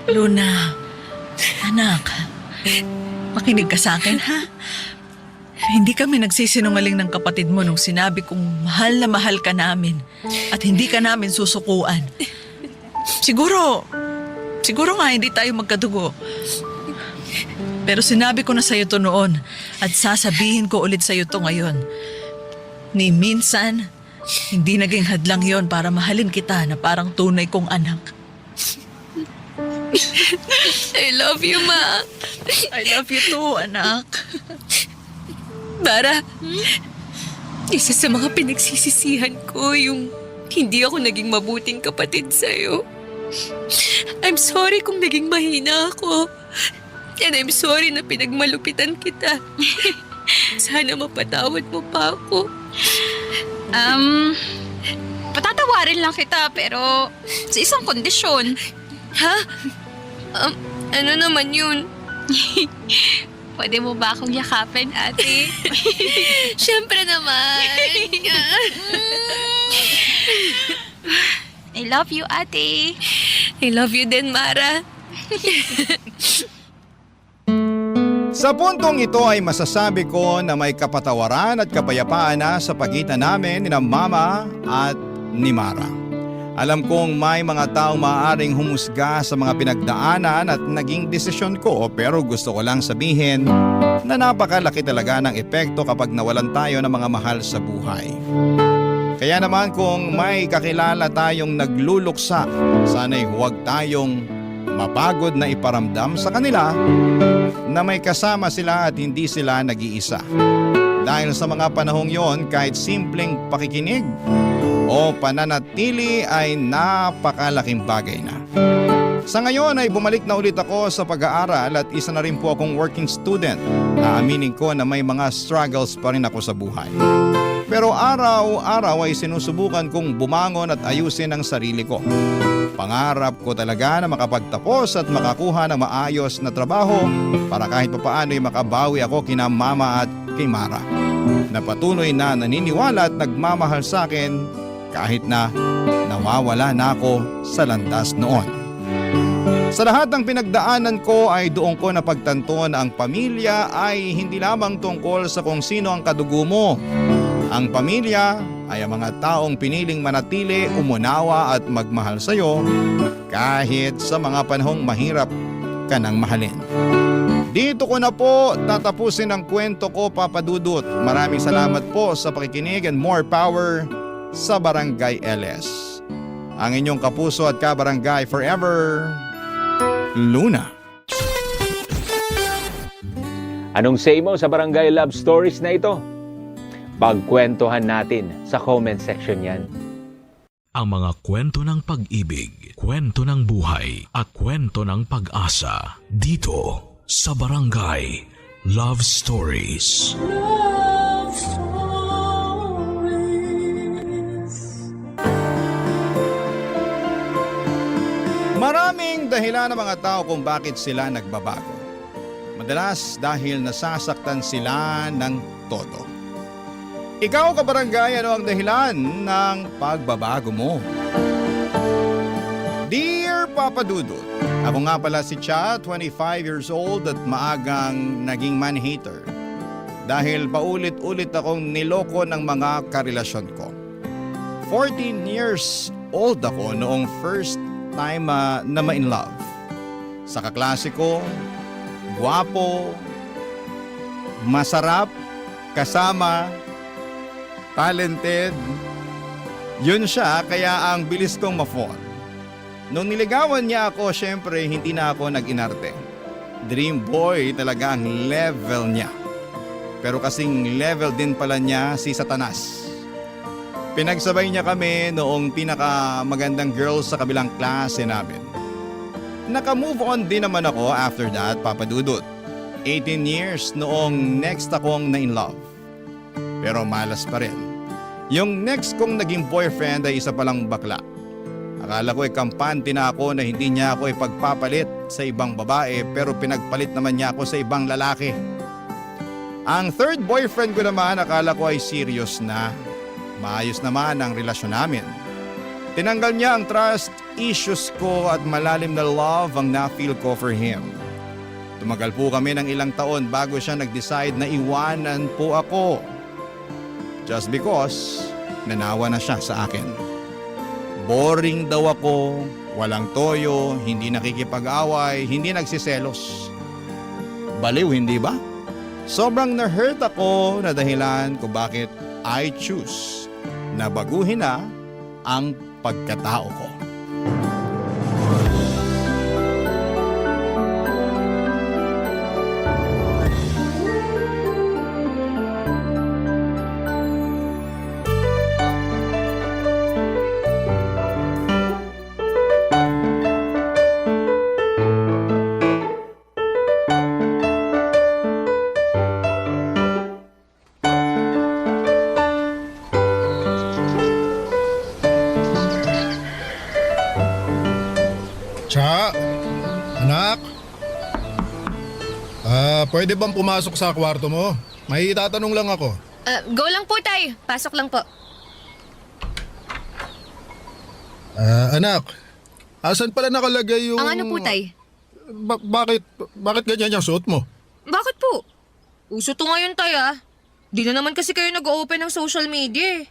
Luna, anak, makinig ka sa akin, ha? Hindi kami nagsisinungaling ng kapatid mo nung sinabi kong mahal na mahal ka namin at hindi ka namin susukuan. Siguro nga hindi tayo magkadugo. Pero sinabi ko na sa'yo to noon at sasabihin ko ulit sa'yo to ngayon. Ni minsan, hindi naging hadlang yon para mahalin kita na parang tunay kong anak. I love you, Ma. I love you too, anak. Bara, isa sa mga pinagsisisihan ko yung hindi ako naging mabuting kapatid sa'yo. I'm sorry kung naging mahina ako. And I'm sorry na pinagmalupitan kita. Sana mapatawad mo pa ako. Patatawarin lang kita pero sa isang kondisyon. Ha? Ano naman yun? Pwede mo ba akong yakapin, ate? Siyempre naman. I love you, ate. I love you din, Mara. Sa puntong ito ay masasabi ko na may kapatawaran at kapayapaan na sa pagitan namin ni Mama at ni Mara. Alam kong may mga taong maaaring humusga sa mga pinagdaanan at naging desisyon ko, pero gusto ko lang sabihin na napakalaki talaga ng epekto kapag nawalan tayo ng mga mahal sa buhay. Kaya naman kung may kakilala tayong nagluluksa, sana'y huwag tayong mapagod na iparamdam sa kanila na may kasama sila at hindi sila nag-iisa. Dahil sa mga panahong yon, kahit simpleng pakikinig o pananatili ay napakalaking bagay na. Sa ngayon ay bumalik na ulit ako sa pag-aaral at isa na rin po akong working student. Naaminin ko na may mga struggles pa rin ako sa buhay. Pero araw-araw ay sinusubukan kong bumangon at ayusin ang sarili ko. Pangarap ko talaga na makapagtapos at makakuha ng maayos na trabaho para kahit papaano ay makabawi ako kina Mama at kay Mara, na patuloy na naniniwala at nagmamahal sa akin kahit na nawawala na ako sa landas noon. Sa lahat ng pinagdaanan ko ay doon ko napagtanto na ang pamilya ay hindi lamang tungkol sa kung sino ang kadugo mo. Ang pamilya ay ang mga taong piniling manatili, umunawa at magmahal sa iyo kahit sa mga panahong mahirap ka nang mahalin. Dito ko na po tatapusin ang kwento ko, Papa Dudut. Maraming salamat po sa pakikinig and more power sa Barangay LS. Ang inyong kapuso at kabarangay forever, Luna. Anong say mo sa Barangay Love Stories na ito? Pagkwentuhan natin sa comment section yan. Ang mga kwento ng pag-ibig, kwento ng buhay, at kwento ng pag-asa dito sa Barangay Love Stories. Love Stories. Maraming dahilan ng mga tao kung bakit sila nagbabago. Madalas dahil nasasaktan sila ng todo. Ikaw, kabarangay, ano ang dahilan ng pagbabago mo? Dear Papa Dudut, ako nga pala si Cha, 25 years old at maagang naging man-hater. Dahil paulit-ulit akong niloko ng mga karelasyon ko. 14 years old ako noong first time na ma-in love. Sa kaklase ko, gwapo, masarap, kasama, talented. Yun siya, kaya ang bilis kong ma-fall. Nung niligawan niya ako, syempre hindi na ako nag-inarte. Dream boy talaga ang level niya. Pero kasing level din pala niya si Satanas. Pinagsabay niya kami noong pinakamagandang girl sa kabilang klase namin. Naka-move on din naman ako after that, Papa Dudut. 18 years noong next akong na-in love. Pero malas pa rin. Yung next kong naging boyfriend ay isa palang bakla. Akala ko kampante na ako na hindi niya ako ipagpapalit sa ibang babae, pero pinagpalit naman niya ako sa ibang lalaki. Ang third boyfriend ko naman, akala ko ay serious na. Maayos naman ang relasyon namin. Tinanggal niya ang trust issues ko at malalim na love ang na-feel ko for him. Tumagal po kami ng ilang taon bago siya nag-decide na iwanan po ako. Just because nanawa na siya sa akin. Boring daw ako, walang toyo, hindi nakikipag-away, hindi nagsiselos. Baliw, hindi ba? Sobrang na-hurt ako na dahilan kung bakit I choose na baguhin na ang pagkatao ko. Cha, anak. Pwede bang pumasok sa kwarto mo? May itatanong lang ako. Go lang po, tay. Pasok lang po. Anak, asan pala nakalagay yung... Ang ano po, tay? Bakit ganyan yung suot mo? Bakit po? Uso to ngayon, tay, ah. Di na naman kasi kayo nag-open ng social media, eh.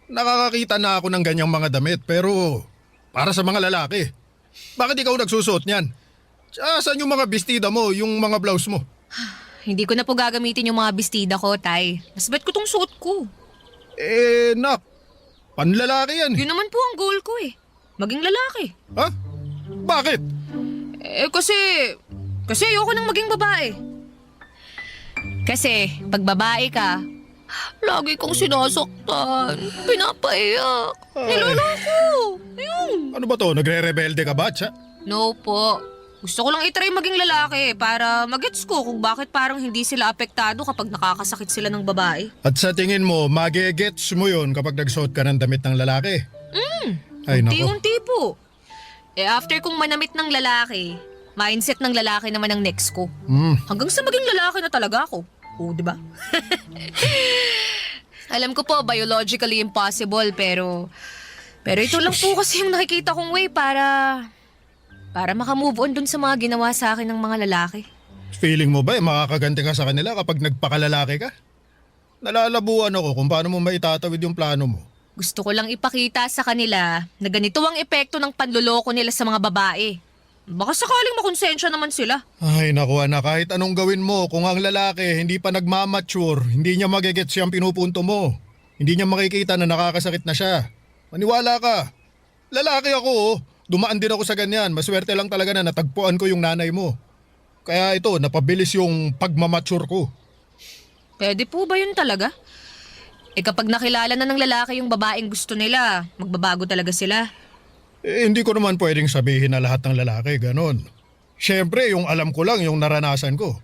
Nakakakita na ako ng ganyang mga damit pero para sa mga lalaki. Bakit ikaw nagsusuot niyan? Saan yung mga bestida mo, yung mga blouse mo? Hindi ko na po gagamitin yung mga bestida ko, tay. Nasbat ko tong suot ko. Nak, panlalaki yan. Yun naman po ang goal ko, eh. Maging lalaki. Ha? Bakit? Kasi ayoko nang maging babae. Kasi, pag babae ka, lagi kong sinasaktan, pinapaiyak, niloloko. Ayun. Ano ba to? Nagre-rebelde ka ba, Cha? No po. Gusto ko lang itry maging lalaki para magets ko kung bakit parang hindi sila apektado kapag nakakasakit sila ng babae. At sa tingin mo, magigets mo yun kapag nagsuot ka ng damit ng lalaki? Ay, nako. Unti-unti po. After kong manamit ng lalaki, mindset ng lalaki naman ang next ko. Hanggang sa maging lalaki na talaga ako. Oo, di ba? Alam ko po, biologically impossible, pero ito lang po kasi yung nakikita kong way para makamove on dun sa mga ginawa sa akin ng mga lalaki. Feeling mo ba makakaganti ka sa kanila kapag nagpakalalaki ka? Nalalabuan ako kung paano mo maitatawid yung plano mo. Gusto ko lang ipakita sa kanila na ganito ang epekto ng panloloko nila sa mga babae. Baka sakaling makonsensya naman sila. Ay naku anak, kahit anong gawin mo, kung ang lalaki hindi pa nagmamature, hindi niya magigets yung pinupunto mo. Hindi niya makikita na nakakasakit na siya. Maniwala ka. Lalaki ako oh. Dumaan din ako sa ganyan. Maswerte lang talaga na natagpuan ko yung nanay mo. Kaya ito, napabilis yung pagmamature ko. Pwede po ba yun talaga? Kapag nakilala na ng lalaki yung babaeng gusto nila, magbabago talaga sila. Hindi ko naman pwedeng sabihin na lahat ng lalaki ganon. Siyempre, yung alam ko lang, yung naranasan ko.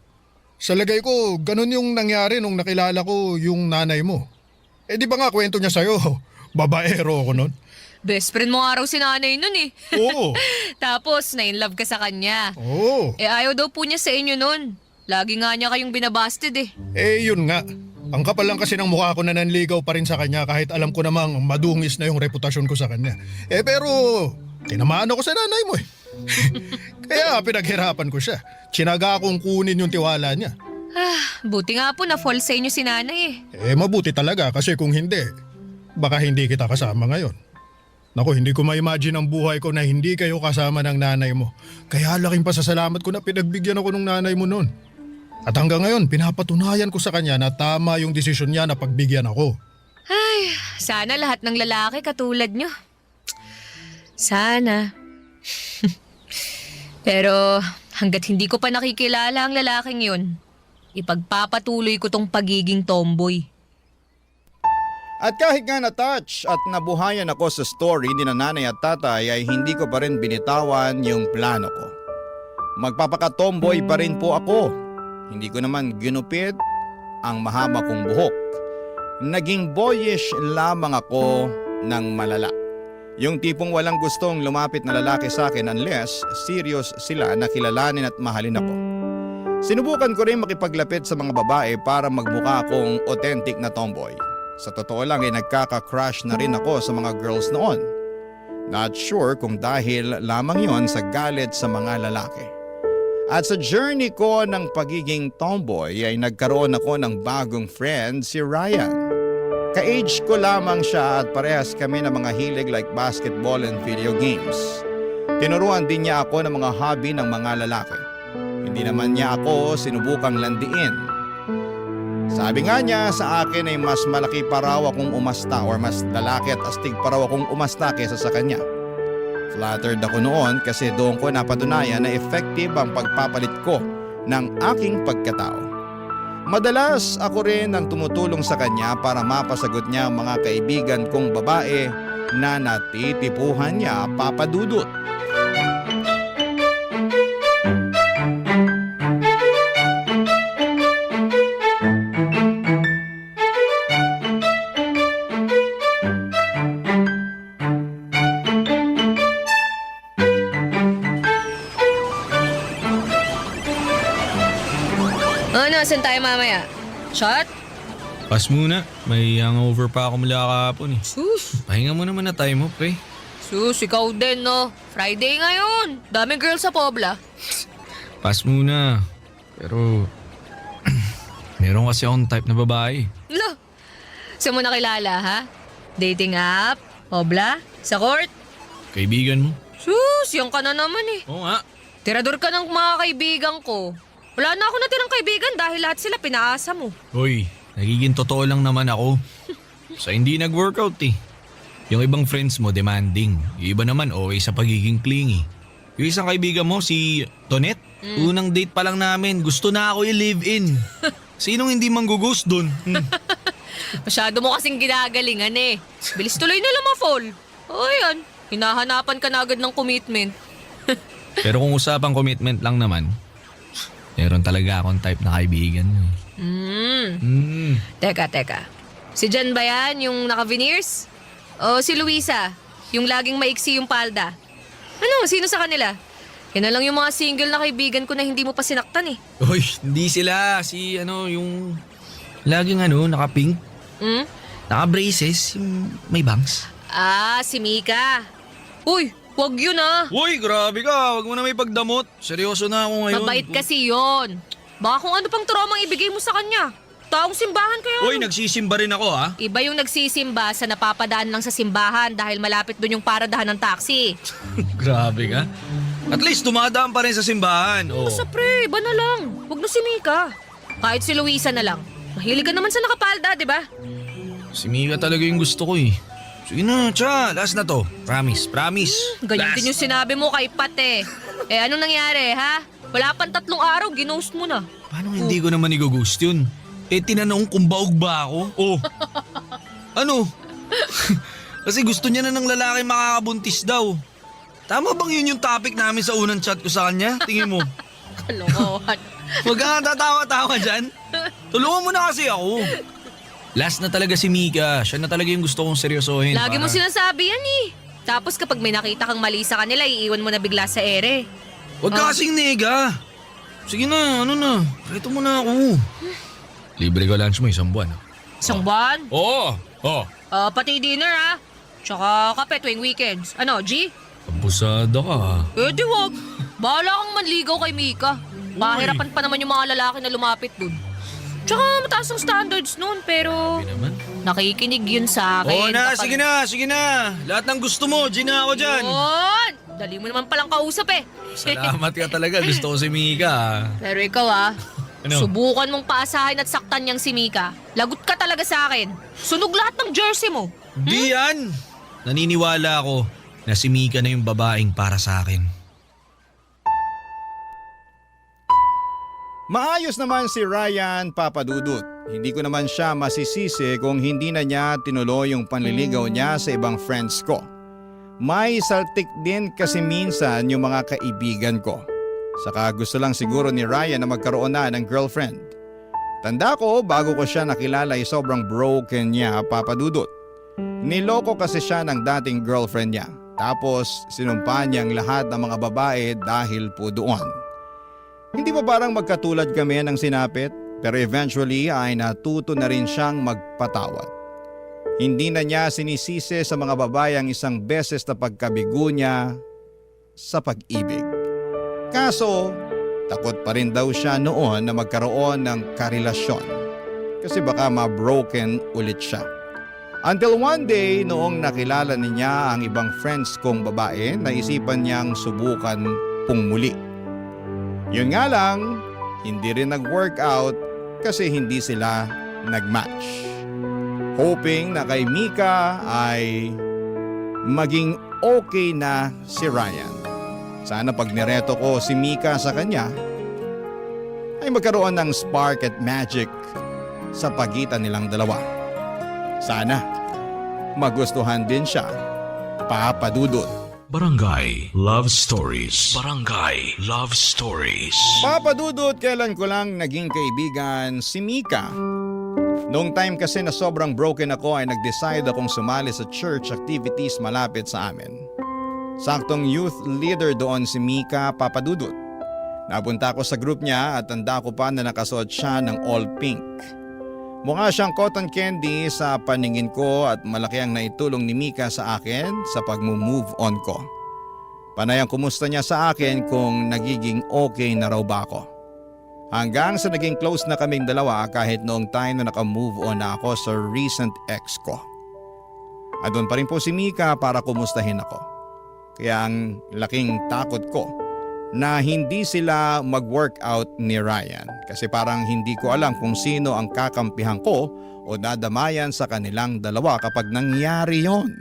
Sa lagay ko, ganon yung nangyari nung nakilala ko yung nanay mo. Di ba nga kwento niya sa'yo, babaero ako nun? Best friend mo nga raw si nanay nun eh. Oo. Tapos, na-inlove ka sa kanya. Oo. Ayaw daw po niya sa inyo nun. Lagi nga niya kayong binabasted eh. Yun nga. Ang kapal lang kasi ng mukha ko na nanligaw pa rin sa kanya kahit alam ko namang madungis na yung reputasyon ko sa kanya. Pero, tinamaan ako sa nanay mo eh. Kaya pinaghirapan ko siya. Tsinaga akong kunin yung tiwala niya. Buti nga po na fall sa inyo si nanay eh. Mabuti talaga kasi kung hindi, baka hindi kita kasama ngayon. Naku, hindi ko ma-imagine ang buhay ko na hindi kayo kasama ng nanay mo. Kaya laking pasasalamat ko na pinagbigyan ako ng nanay mo noon. At hanggang ngayon, pinapatunayan ko sa kanya na tama yung desisyon niya na pagbigyan ako. Ay, sana lahat ng lalaki katulad nyo. Sana. Pero hanggat hindi ko pa nakikilala ang lalaking yun, ipagpapatuloy ko tong pagiging tomboy. At kahit nga na-touch at nabuhayan ako sa story ni nanay at tatay ay hindi ko pa rin binitawan yung plano ko. Magpapaka-tomboy pa rin po ako. Hindi ko naman ginupit ang mahaba kong buhok. Naging boyish lamang ako ng malala. Yung tipong walang gustong lumapit na lalaki sa akin unless serious sila na kilalanin at mahalin ako. Sinubukan ko rin makipaglapit sa mga babae para magmukha akong authentic na tomboy. Sa totoo lang ay nagkaka-crush na rin ako sa mga girls noon. Not sure kung dahil lamang yon sa galit sa mga lalaki. At sa journey ko ng pagiging tomboy ay nagkaroon ako ng bagong friend, si Ryan. Ka-age ko lamang siya at parehas kami ng mga hilig like basketball and video games. Tinuruan din niya ako ng mga hobby ng mga lalaki. Hindi naman niya ako sinubukang landiin. Sabi nga niya sa akin ay mas malaki pa raw akong umasta or mas lalaki at astig pa raw akong umasta kesa sa kanya. Flattered ako noon kasi doon ko napatunayan na effective ang pagpapalit ko ng aking pagkatao. Madalas ako rin ang tumutulong sa kanya para mapasagot niya ang mga kaibigan kong babae na natitipuhan niya, Papa Dudut. Ano, saan tayo mamaya? Shot? Pas muna. May hangover pa ako mula kahapon eh. Sus, Pahinga mo naman na time mo, pre. ikaw din, no? Friday ngayon. Daming girls sa Pobla. Pas muna. Pero, meron kasi akong type na babae. Lo, saan mo nakilala, ha? Dating app? Pobla? Sa court? Kaibigan mo? Sus, yan ka na naman eh. Oo nga. Tirador ka ng mga kaibigan ko. Wala na ako natirang kaibigan dahil lahat sila pinaasa mo. Hoy, nagiging totoo lang naman ako. Sa hindi nag-workout eh. Yung ibang friends mo demanding. Yung iba naman okay sa pagiging clingy. Yung isang kaibigan mo, si Tonet, unang date pa lang namin, gusto na ako i-live-in. Sinong hindi manggugust dun? Masyado mo kasing ginagalingan eh. Bilis tuloy na lang ma-fall. O yan, hinahanapan ka na agad ng commitment. Pero kung usapang commitment lang naman, meron talaga akong type na kaibigan. Teka. Si Jan ba yan, yung naka-veneers? O si Luisa, yung laging maiksi yung palda? Ano, sino sa kanila? Yan na lang yung mga single na kaibigan ko na hindi mo pa sinaktan eh. Uy, hindi sila. Si yung laging naka-pink, Hmm? naka-braces, yung may bangs. Ah, si Mika. Uy, wag yun ah. Uy, grabe ka. Huwag mo na may pagdamot. Seryoso na ako ngayon. Mabait kasi yon. Baka kung ano pang traumang ibigay mo sa kanya. Taong simbahan kaya Uy, ano? nagsisimba rin ako ha. Iba yung nagsisimba sa napapadaan lang sa simbahan dahil malapit doon yung paradahan ng taxi. Grabe ka. At least dumadaan pa rin sa simbahan. Oh. Basta pre, iba na lang. Huwag na si Mika. Kahit si Luisa na lang. Mahilig ka naman sa nakapalda, di ba? Si Mika talaga yung gusto ko eh. Sige na, tsa. Last na to. Promise. Ganyan Last. din yung sinabi mo kay Pat eh. Eh anong nangyari ha? Wala pang 3 araw, ginost mo na. Paano hindi ko naman i-ghost yun? Eh, tinanong kung baog ba ako. Oh. Ano? Kasi gusto niya na ng lalaki makakabuntis daw. Tama bang yun yung topic namin sa unang chat ko sa kanya? Tingin mo. Kalokohan. Huwag ka nga tatawa-tawa dyan. Tulungan mo na kasi ako. Last na talaga si Mika. Siya na talaga yung gusto kong seryosohin. Lagi mo para- sinasabi yan eh. Tapos kapag may nakita kang mali sa kanila, iiwan mo na bigla sa ere. Huwag ka kasing nega. Sige na, Reto mo na ako. Libre ko lunch mo 1 buwan. Isang buwan? Oo. Pati dinner ha. Tsaka kape tuwing weekends. Ano, G? Abusada ka ha. Eh di wag. Bahala kang manligaw kay Mika. Mahirapan pa naman yung mga lalaki na lumapit dun. Tsaka mataas ang standards nun, pero Hindi naman. nakikinig yun sa akin. Oo na, kapag- sige na. Lahat ng gusto mo, Gina ako dyan. On! Dali mo naman palang kausap eh. Salamat ka talaga, gusto ko si Mika. Pero ikaw ah, Ano? subukan mong paasahin at saktan niyang si Mika. Lagot ka talaga sa akin. Sunog lahat ng jersey mo. Di yan. Naniniwala ako na si Mika na yung babaeng para sa akin. Maayos naman si Ryan Papadudut. Hindi ko naman siya masisisi kung hindi na niya tinuloy yung panliligaw niya sa ibang friends ko. May saltik din kasi minsan yung mga kaibigan ko. Saka gusto lang siguro ni Ryan na magkaroon na ng girlfriend. Tanda ko, bago ko siya nakilala ay sobrang broken niya, Papadudut. Niloko kasi siya ng dating girlfriend niya. Tapos sinumpa niyang lahat ng mga babae dahil po doon. Hindi ba parang magkatulad kami ng sinapit? Pero eventually ay natuto na rin siyang magpatawad. Hindi na niya sinisisi sa mga babae ang isang beses na pagkabigo niya sa pag-ibig. Kaso, takot pa rin daw siya noon na magkaroon ng karelasyon. Kasi baka ma-broken ulit siya. Until one day, noong nakilala niya ang ibang friends kong babae, naisipan niyang subukan pong muli. Yun nga lang, hindi rin nag-workout kasi hindi sila nag-match. Hoping na kay Mika ay maging okay na si Ryan. Sana pag nireto ko si Mika sa kanya, ay magkaroon ng spark at magic sa pagitan nilang dalawa. Sana magustuhan din siya, Papadudut. Barangay Love Stories. Barangay Love Stories. Papadudut, kailan ko lang naging kaibigan si Mika. Noong time kasi na sobrang broken ako ay nag-decide akong sumali sa church activities malapit sa amin. Saktong youth leader doon si Mika, Papadudut. Napunta ako sa group niya at tanda ko pa na nakasuot siya ng all pink. Mukha siyang cotton candy sa paningin ko at malaki ang naitulong ni Mika sa akin sa pag-move on ko. Panay ang kumusta niya sa akin kung nagiging okay na raw ba ako. Hanggang sa naging close na kaming dalawa kahit noong time na naka-move on na ako sa recent ex ko. At doon pa rin po si Mika para kumustahin ako. Kaya ang laking takot ko na hindi sila mag-workout ni Ryan kasi parang hindi ko alam kung sino ang kakampihan ko o dadamayan sa kanilang dalawa kapag nangyari yon.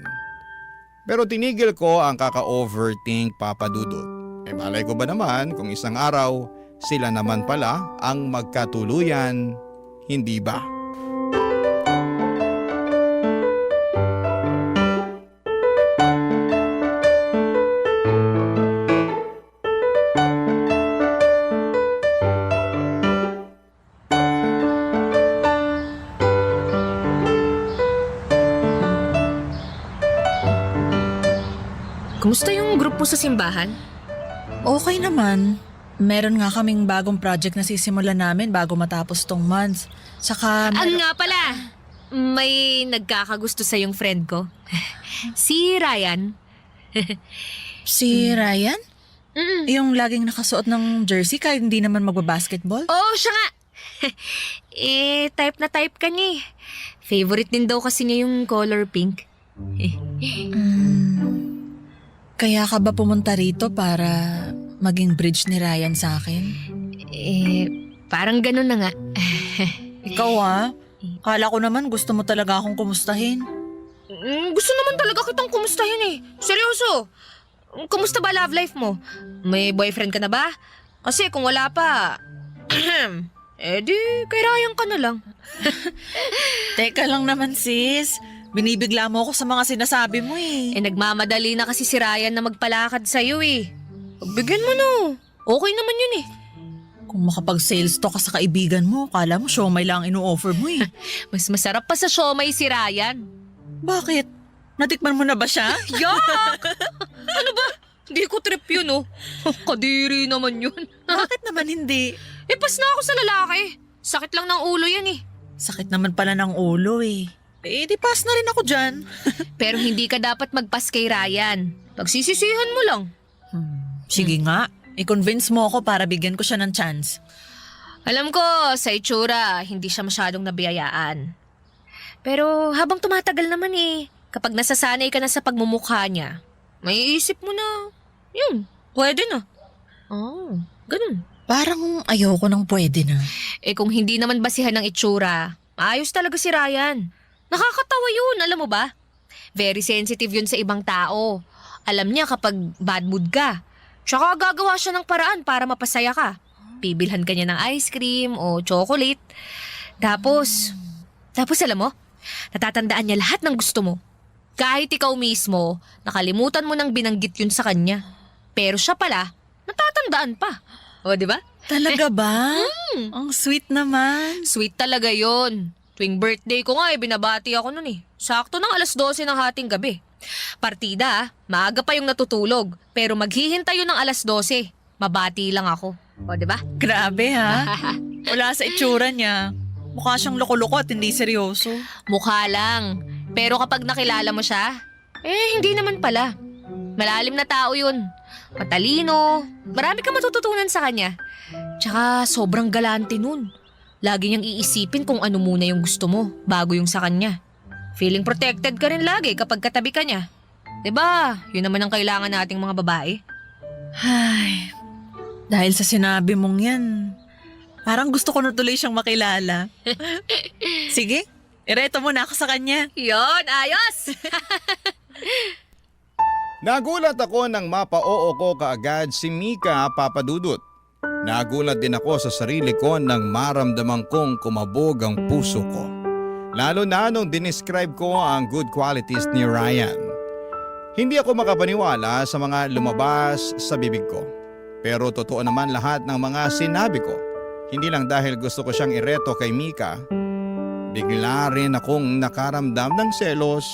Pero tinigil ko ang kaka-overthink, Papa Dudut. Malay ko ba naman kung isang araw sila naman pala ang magkatuluyan, hindi ba? Kumusta yung grupo sa simbahan? Okay naman. Meron nga kaming bagong project na sisimulan namin bago matapos tong month. Saka... Nga pala, may nagkakagusto sa yung friend ko. Si Ryan. Si Ryan? Yung laging nakasuot ng jersey kahit hindi naman magbabasketball? Oo, siya nga. Type na type ka niya eh. Favorite din daw kasi niya yung color pink. Kaya ka ba pumunta rito para maging bridge ni Ryan sa akin? Parang ganun na nga. Ikaw kala ko naman gusto mo talaga akong kumustahin. Gusto naman talaga kitang kumustahin eh. Seryoso. Kumusta ba love life mo? May boyfriend ka na ba? Kasi kung wala pa, di kay Ryan ka na lang. Teka lang naman sis. Binibigla mo ako sa mga sinasabi mo eh. Nagmamadali na kasi si Ryan na magpalakad sa'yo eh. Pagbigyan mo no. Okay naman yun eh. Kung makapag-sales talk ka sa kaibigan mo, kala mo siomay lang ang ino-offer mo eh. Mas masarap pa sa siomay si Ryan. Bakit? Natikman mo na ba siya? Yak! Ano ba? Hindi ko trip yun oh. Kadiri naman yun. Bakit naman hindi? Pas na ako sa lalaki. Sakit lang ng ulo yan eh. Sakit naman pala ng ulo eh. Di pass na rin ako dyan. Pero hindi ka dapat magpas kay Ryan. Pagsisisihan mo lang. Sige nga, i-convince mo ako para bigyan ko siya ng chance. Alam ko, sa itsura, hindi siya masyadong nabiyayaan. Pero habang tumatagal naman eh, kapag nasasanay ka na sa pagmumukha niya, may isip mo na, yun, pwede na. Oh, ganun. Parang ayoko nang pwede na. Kung hindi naman basihan ng itsura, ayos talaga si Ryan. Nakakatawa yun, alam mo ba? Very sensitive yun sa ibang tao. Alam niya kapag bad mood ka. Tsaka gagawa siya ng paraan para mapasaya ka. Bibilhan ka niya ng ice cream o chocolate. Tapos alam mo, natatandaan niya lahat ng gusto mo. Kahit ikaw mismo, nakalimutan mo nang binanggit yun sa kanya. Pero siya pala, natatandaan pa. O, di ba? Talaga ba? Ang sweet naman. Sweet talaga yun. Tuwing birthday ko nga binabati ako nun eh. Sakto ng 12:00 ng hating gabi. Partida, maaga pa yung natutulog. Pero maghihintay yun ng 12:00. Mabati lang ako. O, diba? Grabe ha. Wala sa itsura niya. Mukha siyang loko-loko at hindi seryoso. Mukha lang. Pero kapag nakilala mo siya, hindi naman pala. Malalim na tao yun. Matalino. Marami kang matututunan sa kanya. Tsaka sobrang galante nun. Lagi niyang iisipin kung ano muna yung gusto mo bago yung sa kanya. Feeling protected ka rin lagi kapag katabi ka niya. Diba? Yun naman ang kailangan nating mga babae. Ay, dahil sa sinabi mong yan, parang gusto ko na tuloy siyang makilala. Sige, ireto mo na ako sa kanya. Yon, ayos! Nagulat ako nang mapa-oo ko kaagad si Mika, Papa Dudut. Nagulat din ako sa sarili ko nang maramdaman kong kumabog ang puso ko. Lalo na nung dinescribe ko ang good qualities ni Ryan. Hindi ako makapaniwala sa mga lumabas sa bibig ko. Pero totoo naman lahat ng mga sinabi ko. Hindi lang dahil gusto ko siyang ireto kay Mika. Bigla rin akong nakaramdam ng selos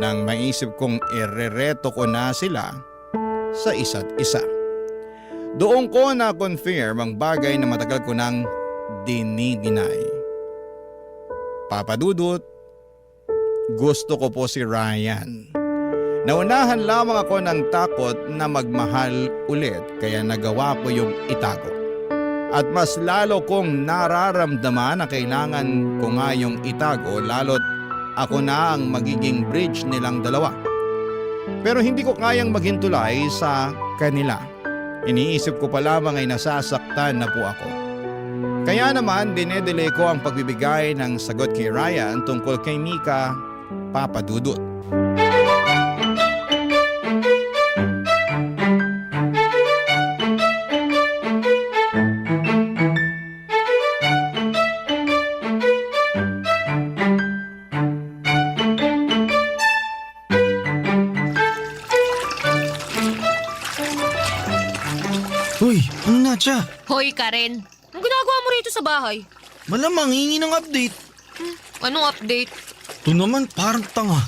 nang maisip kong irereto ko na sila sa isa't isa. Doon ko na-confirm ang bagay na matagal ko nang dinidinay. Papa Dudut, gusto ko po si Ryan. Naunahan lamang ako ng takot na magmahal ulit kaya nagawa ko yung itago. At mas lalo kong nararamdaman na kailangan ko nga yung itago lalo't ako na ang magiging bridge nilang dalawa. Pero hindi ko kayang maghintulay sa kanila. Iniisip ko pa lamang ay nasasaktan na po ako. Kaya naman dinedelay ko ang pagbibigay ng sagot kay Ryan tungkol kay Mika, Papa Dudut. Uy, ano na, Cha? Hoy, Karen. Anong ginagawa mo rito sa bahay? Malamang hingi ng update. Anong update? Ito naman, parang tanga.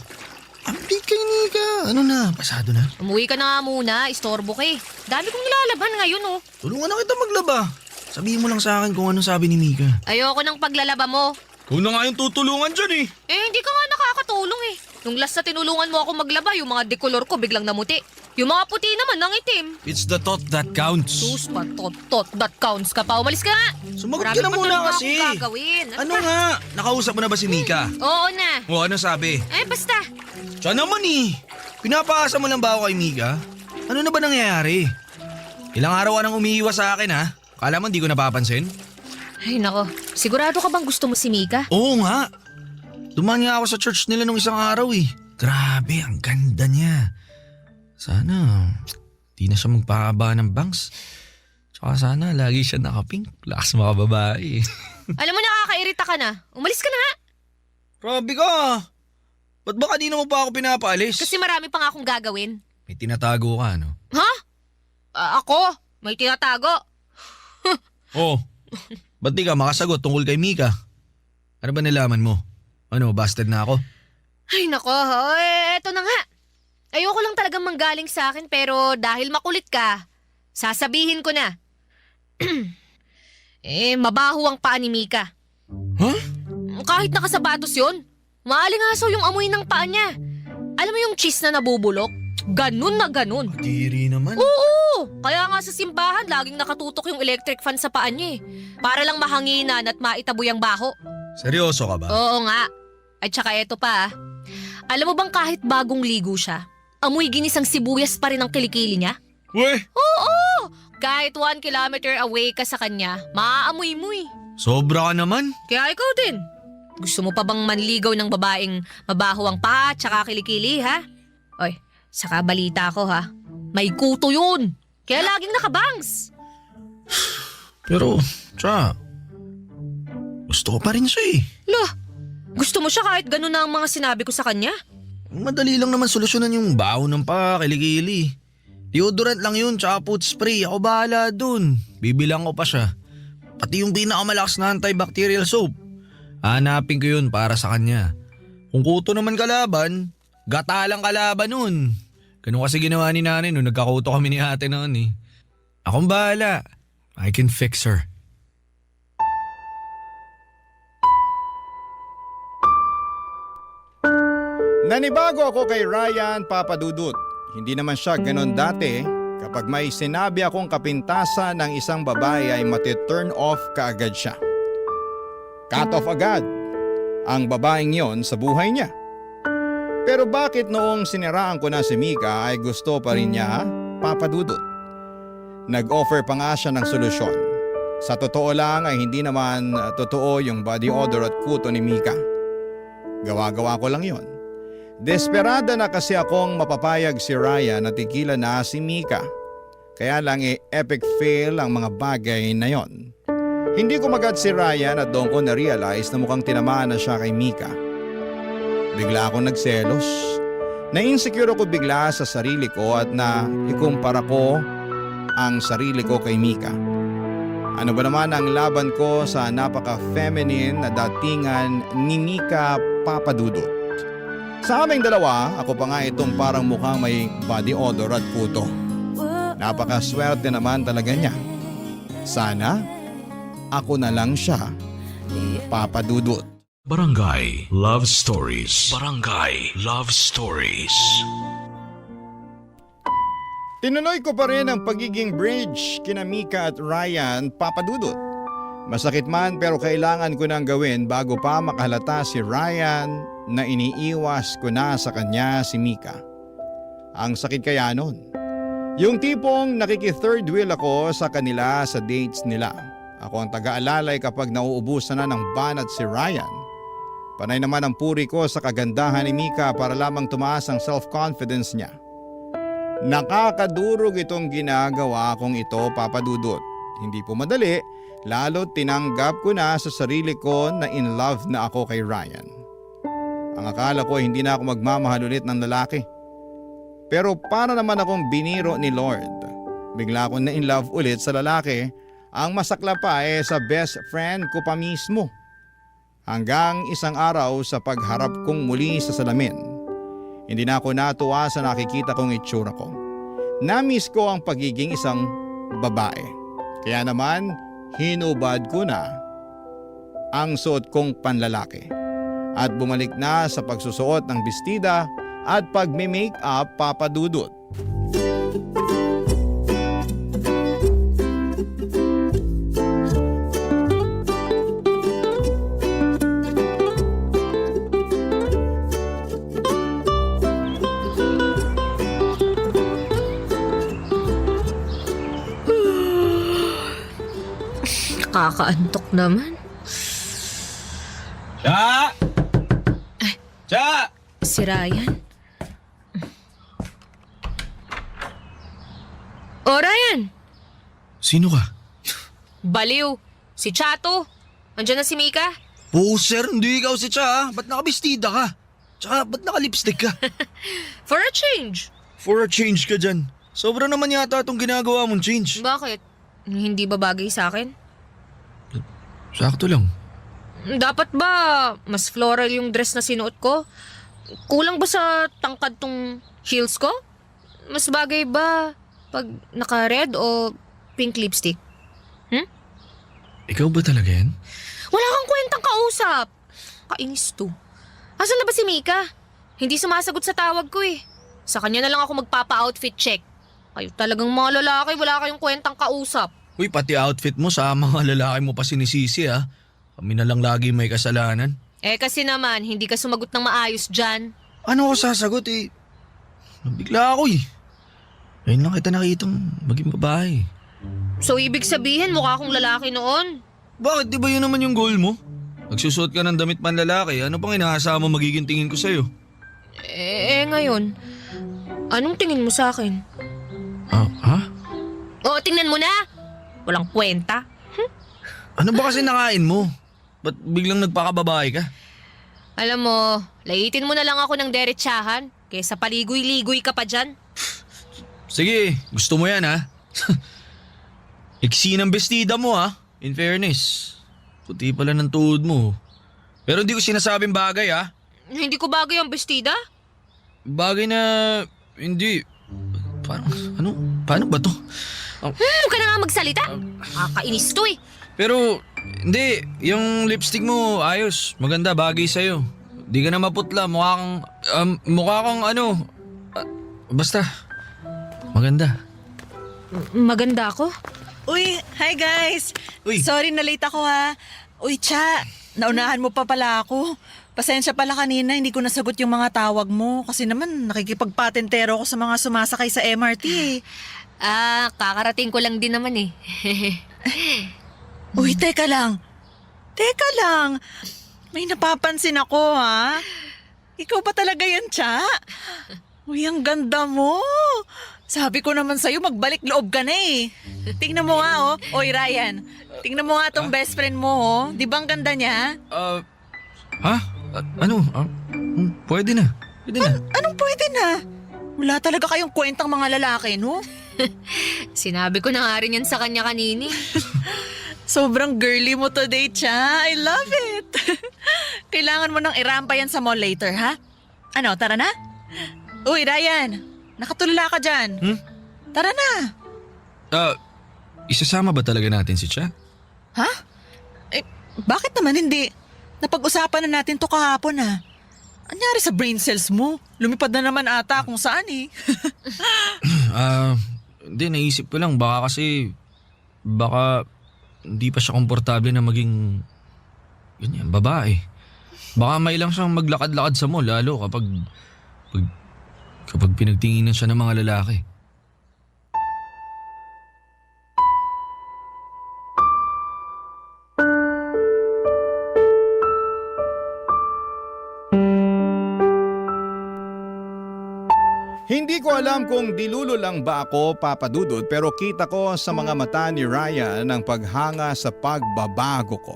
Update kay Nika. Ano na, pasado na. Umuwi ka na nga muna, istorbo ka eh. Dami kong nilalaban ngayon oh. Tulungan na kita maglaba. Sabihin mo lang sa akin kung ano sabi ni Mika. Ayoko ng paglalaba mo. Kung na nga yung tutulungan dyan eh. Eh, hindi ka nga nakakatulong eh. Nung last na tinulungan mo ako maglaba, yung mga dekolor ko biglang namuti. Yung mga puti naman ng itim. It's the thought that counts. Sus, tot, that counts ka pa. Umalis ka nga. Sumagot Marami ka na pa muna talaga kasi. akong gagawin. Ano nga? Nakausap mo na ba si Mika? Oo na. O ano sabi? Eh, basta. Siya naman eh. Pinapaasa mo lang ba ako kay Mika? Ano na ba nangyayari? Ilang araw ka nang umiiwas sa akin ha? Kala mo hindi ko napapansin? Ay, nako. Sigurado ka bang gusto mo si Mika? Oo nga. Dumaan nga ako sa church nila nung isang araw eh. Grabe, ang ganda niya. Sana, di na siya magpahaba ng bangs. Tsaka sana, lagi siya nakapink. Lakas mga babae. Alam mo, nakakairita ka na. Umalis ka na nga. Grabe ka. Ba't ba kanina mo pa ako pinapaalis? Kasi marami pa nga akong gagawin. May tinatago ka, no? Ha? Ako? May tinatago? Oo. Ba't di ka makasagot tungkol kay Mika? Ano ba nalaman mo? Ano, busted na ako? Ay, nako. Eto na nga. Ayoko lang talagang manggaling sa akin pero dahil makulit ka, sasabihin ko na. Mabaho ang paa ni Mika. Huh? Kahit nakasapatos yun, maalingasaw yung amoy ng paa niya. Alam mo yung cheese na nabubulok? Ganun na ganun. Kadiri naman. Oo! Kaya nga sa simbahan, laging nakatutok yung electric fan sa paa niya eh. Para lang mahanginan at maitaboy ang baho. Seryoso ka ba? Oo nga. At saka eto pa. Alam mo bang kahit bagong ligo siya, amoy ginisang sibuyas pa rin ang kilikili niya? Weh! Oo! Kahit 1 kilometer away ka sa kanya, maaamoy mo eh. Sobra ka naman. Kaya ikaw din. Gusto mo pa bang manligaw ng babaeng mabaho ang paa at saka kilikili, ha? Oy, saka balita ko ha. May kuto yun. Kaya laging nakabangs. Pero, Cha, gusto ko pa rin siya eh. Lah, gusto mo siya kahit ganun na ang mga sinabi ko sa kanya? Madali lang naman solusyonan yung baho ng paa, kilikili. Deodorant lang yun, tsaka foot spray. Ako bahala dun. Bibilang ko pa siya. Pati yung pinakamalakas na antibacterial soap. Hanapin ko yun para sa kanya. Kung kuto naman kalaban, gata lang kalaban nun. Ganun kasi ginawa ni nanay nung nagkakuto kami ni ate noon eh. Akong bahala. I can fix her. Nanibago ako kay Ryan, Papa Dudut. Hindi naman siya ganon dati. Kapag may sinabi akong kapintasan ng isang babae ay mati-turn off kaagad siya. Cut off agad ang babaeng yon sa buhay niya. Pero bakit noong siniraan ko na si Mika ay gusto pa rin niya, Papa Dudut? Nag-offer pa nga siya ng solusyon. Sa totoo lang ay hindi naman totoo yung body odor at kuto ni Mika. Gawa-gawa ko lang yon. Desperada na kasi akong mapapayag si Ryan na tigilan na si Mika. Kaya lang epic fail ang mga bagay na yon. Hindi ko magad si Ryan at doon ko na-realize na mukhang tinamaan na siya kay Mika. Bigla akong nagselos. Na-insecure ako bigla sa sarili ko at na ikumpara ko ang sarili ko kay Mika. Ano ba naman ang laban ko sa napaka-feminine na datingan ni Mika, Papa Dudut? Sa aming dalawa, ako pa nga itong parang mukhang may body odor at kuto. Napakaswerte naman talaga niya. Sana ako na lang siya, Papa Dudut. Barangay Love Stories. Barangay Love Stories. Tinuloy ko pa rin ang pagiging bridge kina Mika at Ryan, Papa Dudut. Masakit man pero kailangan ko nang gawin bago pa makahalata si Ryan na iniiwas ko na sa kanya si Mika. Ang sakit kaya nun. Yung tipong nakiki-third wheel ako sa kanila sa dates nila. Ako ang taga-alalay kapag nauubusan na ng banat si Ryan. Panay naman ang puri ko sa kagandahan ni Mika para lamang tumaas ang self-confidence niya. Nakakadurog itong ginagawa kong ito, Papa Dudut. Hindi po madali, lalo tinanggap ko na sa sarili ko na in love na ako kay Ryan. Ang akala ko hindi na ako magmamahal ulit ng lalaki. Pero para naman akong biniro ni Lord. Bigla akong na in love ulit sa lalaki. Ang masakla pa sa best friend ko pa mismo. Hanggang isang araw sa pagharap kong muli sa salamin. Hindi na ako natuwa sa nakikita kong itsura ko. Namiss ko ang pagiging isang babae. Kaya naman, hinubad ko na ang suot kong panlalaki. At bumalik na sa pagsusuot ng bestida at pagme-make-up, Papa Dudut. Nakakaantok naman. Cha! Cha! Si Ryan? O Ryan! Sino ka? Baliw! Si Chato! Andiyan na si Mika? Poser, hindi ikaw si Cha. Ba't nakabistida ka? Tsaka ba't nakalipstick ka? For a change! For a change ka dyan. Sobra naman yata itong ginagawa mong change. Bakit? Hindi ba bagay sa akin? Sakto lang. Dapat ba mas floral yung dress na sinuot ko? Kulang ba sa tangkad tong heels ko? Mas bagay ba pag naka-red o pink lipstick? Ikaw ba talaga yan? Wala kang kwentang kausap. Kainis to. Asan na ba si Mika? Hindi sumasagot sa tawag ko eh. Sa kanya na lang ako magpapa-outfit check. Kayo talagang mga lalaki, wala kayong kwentang kausap. Uy, pati outfit mo sa mga lalaki mo pa sinisisi ha. Kami na lang lagi may kasalanan. Kasi naman, hindi ka sumagot ng maayos dyan. Ano ko sasagot eh? Nabigla ako eh. Ngayon lang kita nakitang maging babae. So ibig sabihin, mukha akong lalaki noon? Bakit? Di ba yun naman yung goal mo? Nagsusuot ka ng damit panlalaki, ano pang inaasama mo magiging tingin ko sa'yo? Ngayon, anong tingin mo sa akin? Ha? O, tingnan mo na! Walang kwenta. Ano ba kasi nakain mo? Ba't biglang nagpakababae ka? Alam mo, laitin mo na lang ako ng derechahan kaysa paligoy-ligoy ka pa dyan. Sige, gusto mo yan ha? Iksi ng bestida mo ha, in fairness. Puti pala ng tuhod mo. Pero hindi ko sinasabing bagay ha. Hindi ko bagay ang bestida? Bagay na hindi. Paano ba to? Huwag ka na nga magsalita. Kakainis to eh. Pero hindi, yung lipstick mo ayos, maganda, bagay sa'yo. Di ka na maputla, mukha kang basta, maganda. Maganda ako? Uy, hi guys! Uy. Sorry na late ako ha. Uy, Cha, naunahan mo pa pala ako. Pasensya pala kanina, hindi ko nasagot yung mga tawag mo. Kasi naman, nakikipagpatentero ako sa mga sumasakay sa MRT eh. Kakarating ko lang din naman eh. Uy, teka lang. May napapansin ako ha. Ikaw ba talaga yan, Cha? Uy, ang ganda mo. Sabi ko naman sa'yo, magbalik loob ka na eh. Tingnan mo nga oh. Oy, Ryan. Tingnan mo nga tong best friend mo oh. Di ba ang ganda niya? Pwede na. Anong pwede na? Wala talaga kayong kwentang mga lalaki, no? Sinabi ko na nga rin yan sa kanya kanini. Sobrang girly mo today, Cha. I love it. Kailangan mo nang irampa yan sa mall later, ha? Ano, tara na? Uy, Ryan. Nakatulala ka dyan. Tara na. Isasama ba talaga natin si Cha? Ha? Bakit naman hindi? Napag-usapan na natin to kahapon Anyari sa brain cells mo? Lumipad na naman ata kung saan eh. Hindi, naisip ko lang. Baka hindi pa siya komportable na maging ganyan, babae. Baka may lang siyang maglakad-lakad sa mall, lalo kapag pinagtinginan siya ng mga lalaki. Hindi ko alam kung dilulo lang ba ako, Papa Dudut, pero kita ko sa mga mata ni Ryan ang paghanga sa pagbabago ko.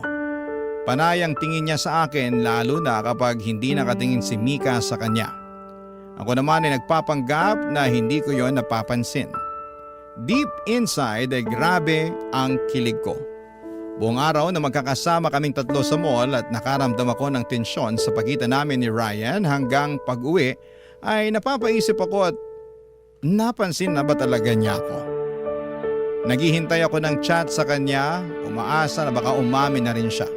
Panay ang tingin niya sa akin lalo na kapag hindi nakatingin si Mika sa kanya. Ako naman ay nagpapanggap na hindi ko yon napapansin. Deep inside ay grabe ang kilig ko. Buong araw na magkakasama kaming tatlo sa mall at nakaramdam ako ng tensyon sa pagitan namin ni Ryan hanggang pag-uwi ay napapaisip ako at napansin na ba talaga niya ako? Naghihintay ako ng chat sa kanya, umaasa na baka umamin na rin siya.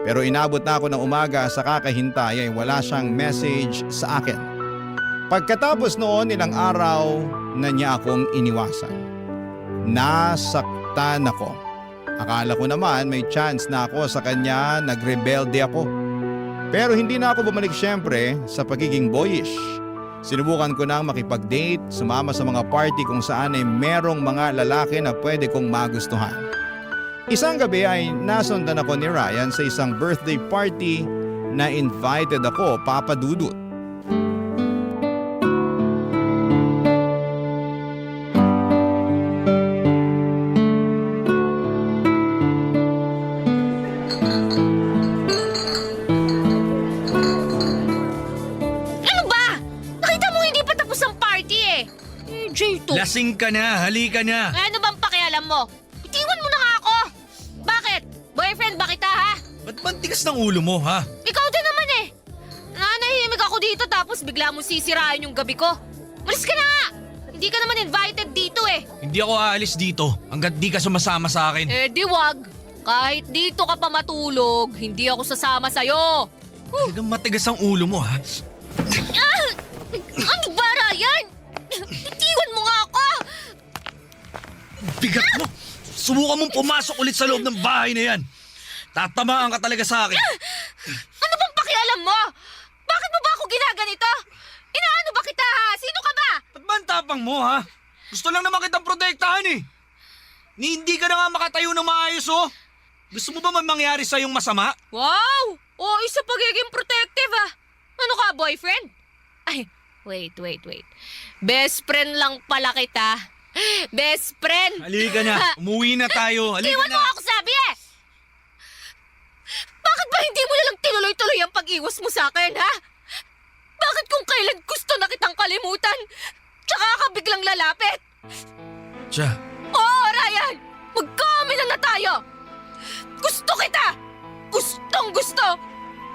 Pero inabot na ako ng umaga sa kakahintay ay wala siyang message sa akin. Pagkatapos noon ilang araw na niya akong iniwasan. Nasaktan ako. Akala ko naman may chance na ako sa kanya, nagrebelde ako. Pero hindi na ako bumalik syempre sa pagiging boyish. Sinubukan ko nang makipag-date, sumama sa mga party kung saan ay merong mga lalaki na pwede kong magustuhan. Isang gabi ay nasundan ako ni Ryan sa isang birthday party na invited ako, Papa Dudut. Lasing ka na, halika na. Ano bang pakialam mo? Itiwan mo na nga ako! Bakit? Boyfriend ba kita, ha? Ba't ba ang tigas ng ulo mo, ha? Ikaw din naman eh! Nanahimik ako dito tapos bigla mo sisirain yung gabi ko. Malis ka na nga! Hindi ka naman invited dito eh. Hindi ako aalis dito hanggat di ka sumasama sa akin. Eh di wag. Kahit dito ka pa matulog, hindi ako sasama sa'yo. Talagang matigas ang ulo mo, ha? Ano ba, Ryan? Itiwan mo nga ako! Bigat mo! Subukan mong pumasok ulit sa loob ng bahay na yan. Tatamaan ka talaga sa akin. Ano bang pakialam mo? Bakit mo ba ako ginaganito? Inaano ba kita, ha? Sino ka ba? Ba't ba ang tapang mo, ha? Gusto lang naman kitang protektahan, eh. Hindi ka na nga makatayo ng maayos, oh. Gusto mo ba man mangyari sa yung masama? Wow! Oo, isa pagiging protective, ha? Ano ka, boyfriend? Ay, wait. Best friend lang pala kita. Best friend! Halika na. Umuwi na tayo. Halika Iwan na. mo ako sabi eh! Bakit ba hindi mo nalang tinuloy-tuloy ang pag-iwas mo sa akin, ha? Bakit kung kailan gusto na kitang kalimutan, tsaka ka biglang lalapit? Cha, Oo, Ryan! Magkaamin na tayo! Gusto kita! Gustong gusto!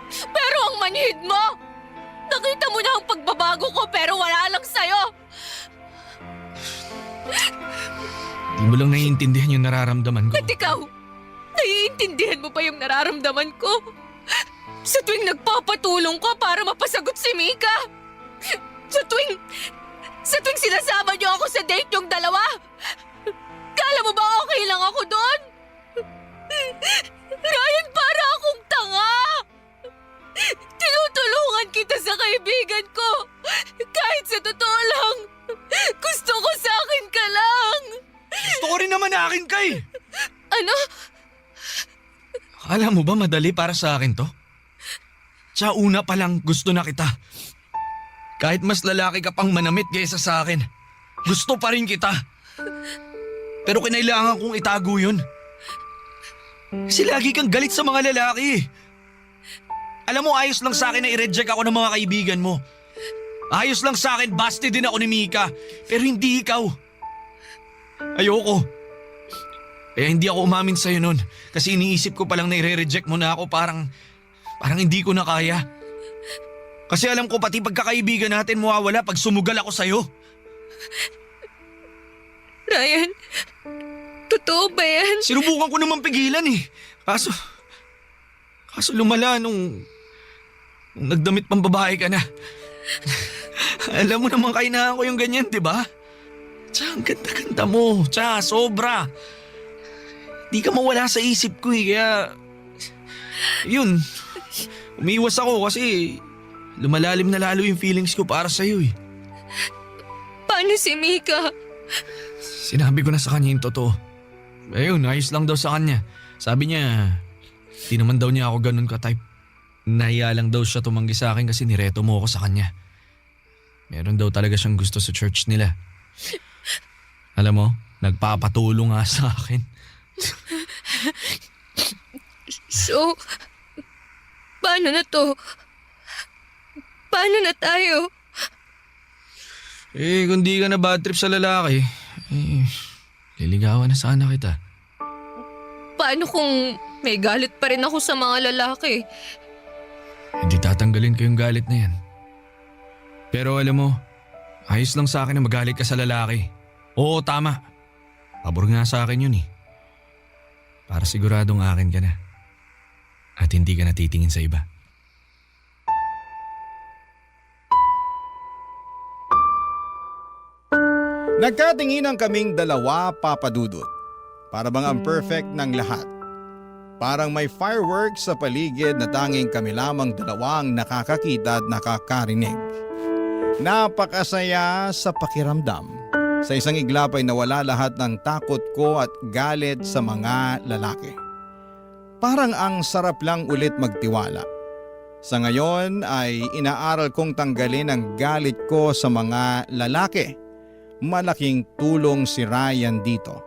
Pero ang manhid mo! Nakita mo na ang pagbabago ko pero wala lang sa'yo! di mo lang naiintindihan yung nararamdaman ko. At ikaw, naiintindihan mo pa yung nararamdaman ko? Sa tuwing nagpapatulong ko para mapasagot si Mika? Sa tuwing sinasama niyo ako sa date yung dalawa? Kala mo ba okay lang ako doon? Ryan, para akong tanga! Tinutulungan kita sa kaibigan ko! Kahit sa totoo lang, gusto ko sa akin ka lang! Gusto ko rin naman na akin kay. Ano? Akala mo ba madali para sa akin to? Sa una pa lang gusto na kita. Kahit mas lalaki ka pang manamit kaysa sa akin, gusto pa rin kita. Pero kinailangan kong itago yun. Kasi lagi kang galit sa mga lalaki. Alam mo, ayos lang sa akin na i-reject ako ng mga kaibigan mo. Ayos lang sa akin, busted din ako ni Mika. Pero hindi ikaw. Ayoko. Kaya hindi ako umamin sa'yo nun. Kasi iniisip ko palang na i-reject mo na ako parang hindi ko na kaya. Kasi alam ko pati pagkakaibigan natin mawawala pag sumugal ako sa'yo. Ryan, Totoo ba yan? Sinubukan ko naman pigilan eh. Kaso lumala nung nagdamit pang babae ka na. Alam mo naman kainahan ko yung ganyan, di ba? Tsaka ang ganda-ganda mo. Tsaka sobra. Di ka mawala sa isip ko eh. Kaya, yun. Umiwas ako kasi lumalalim na lalo yung feelings ko para sa'yo eh. Paano si Mika? Sinabi ko na sa kanya yung totoo. Ayun, ayos lang daw sa kanya. Sabi niya, di naman daw niya ako ganun ka-type. Nahiya lang daw siya tumanggi sa akin kasi nireto mo ako sa kanya. Meron daw talaga siyang gusto sa church nila. Alam mo, nagpapatulong nga sa akin. So, paano na to? Paano na tayo? Eh, kung di ka na bad trip sa lalaki, liligawan na sana kita. Paano kung may galit pa rin ako sa mga lalaki? Hindi tatanggalin ko yung galit na yan. Pero alam mo, ayos lang sa akin na magalit ka sa lalaki. Oo, tama. Pabor nga sa akin yun eh. Para siguradong akin ka na. At hindi ka natitingin sa iba. Nagkatinginan kaming dalawa, Papa Dudut. Para bang ang perfect ng lahat. Parang may fireworks sa paligid na tanging kami lamang dalawang nakakakita at nakakarinig. Napakasaya sa pakiramdam. Sa isang iglap ay nawala lahat ng takot ko at galit sa mga lalaki. Parang ang sarap lang ulit magtiwala. Sa ngayon ay inaaral kong tanggalin ang galit ko sa mga lalaki. Malaking tulong si Ryan dito.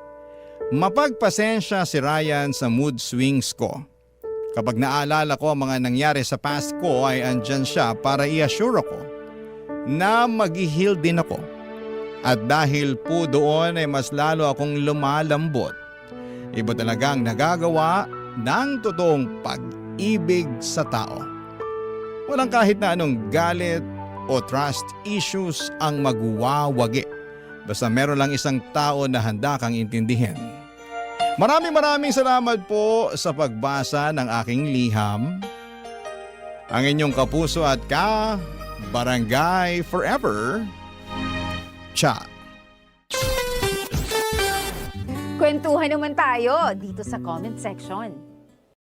Mapagpasensya si Ryan sa mood swings ko. Kapag naalala ko ang mga nangyari sa past ko ay andyan siya para i-assure ako na mag-heal din ako. At dahil po doon ay mas lalo akong lumalambot. Iba talagang nagagawa ng totoong pag-ibig sa tao. Walang kahit na anong galit o trust issues ang magwawagi. Basta meron lang isang tao na handa kang intindihin. Maraming salamat po sa pagbasa ng aking liham. Ang inyong kapuso at Barangay Forever, Chat. Kwentuhan naman tayo dito sa comment section.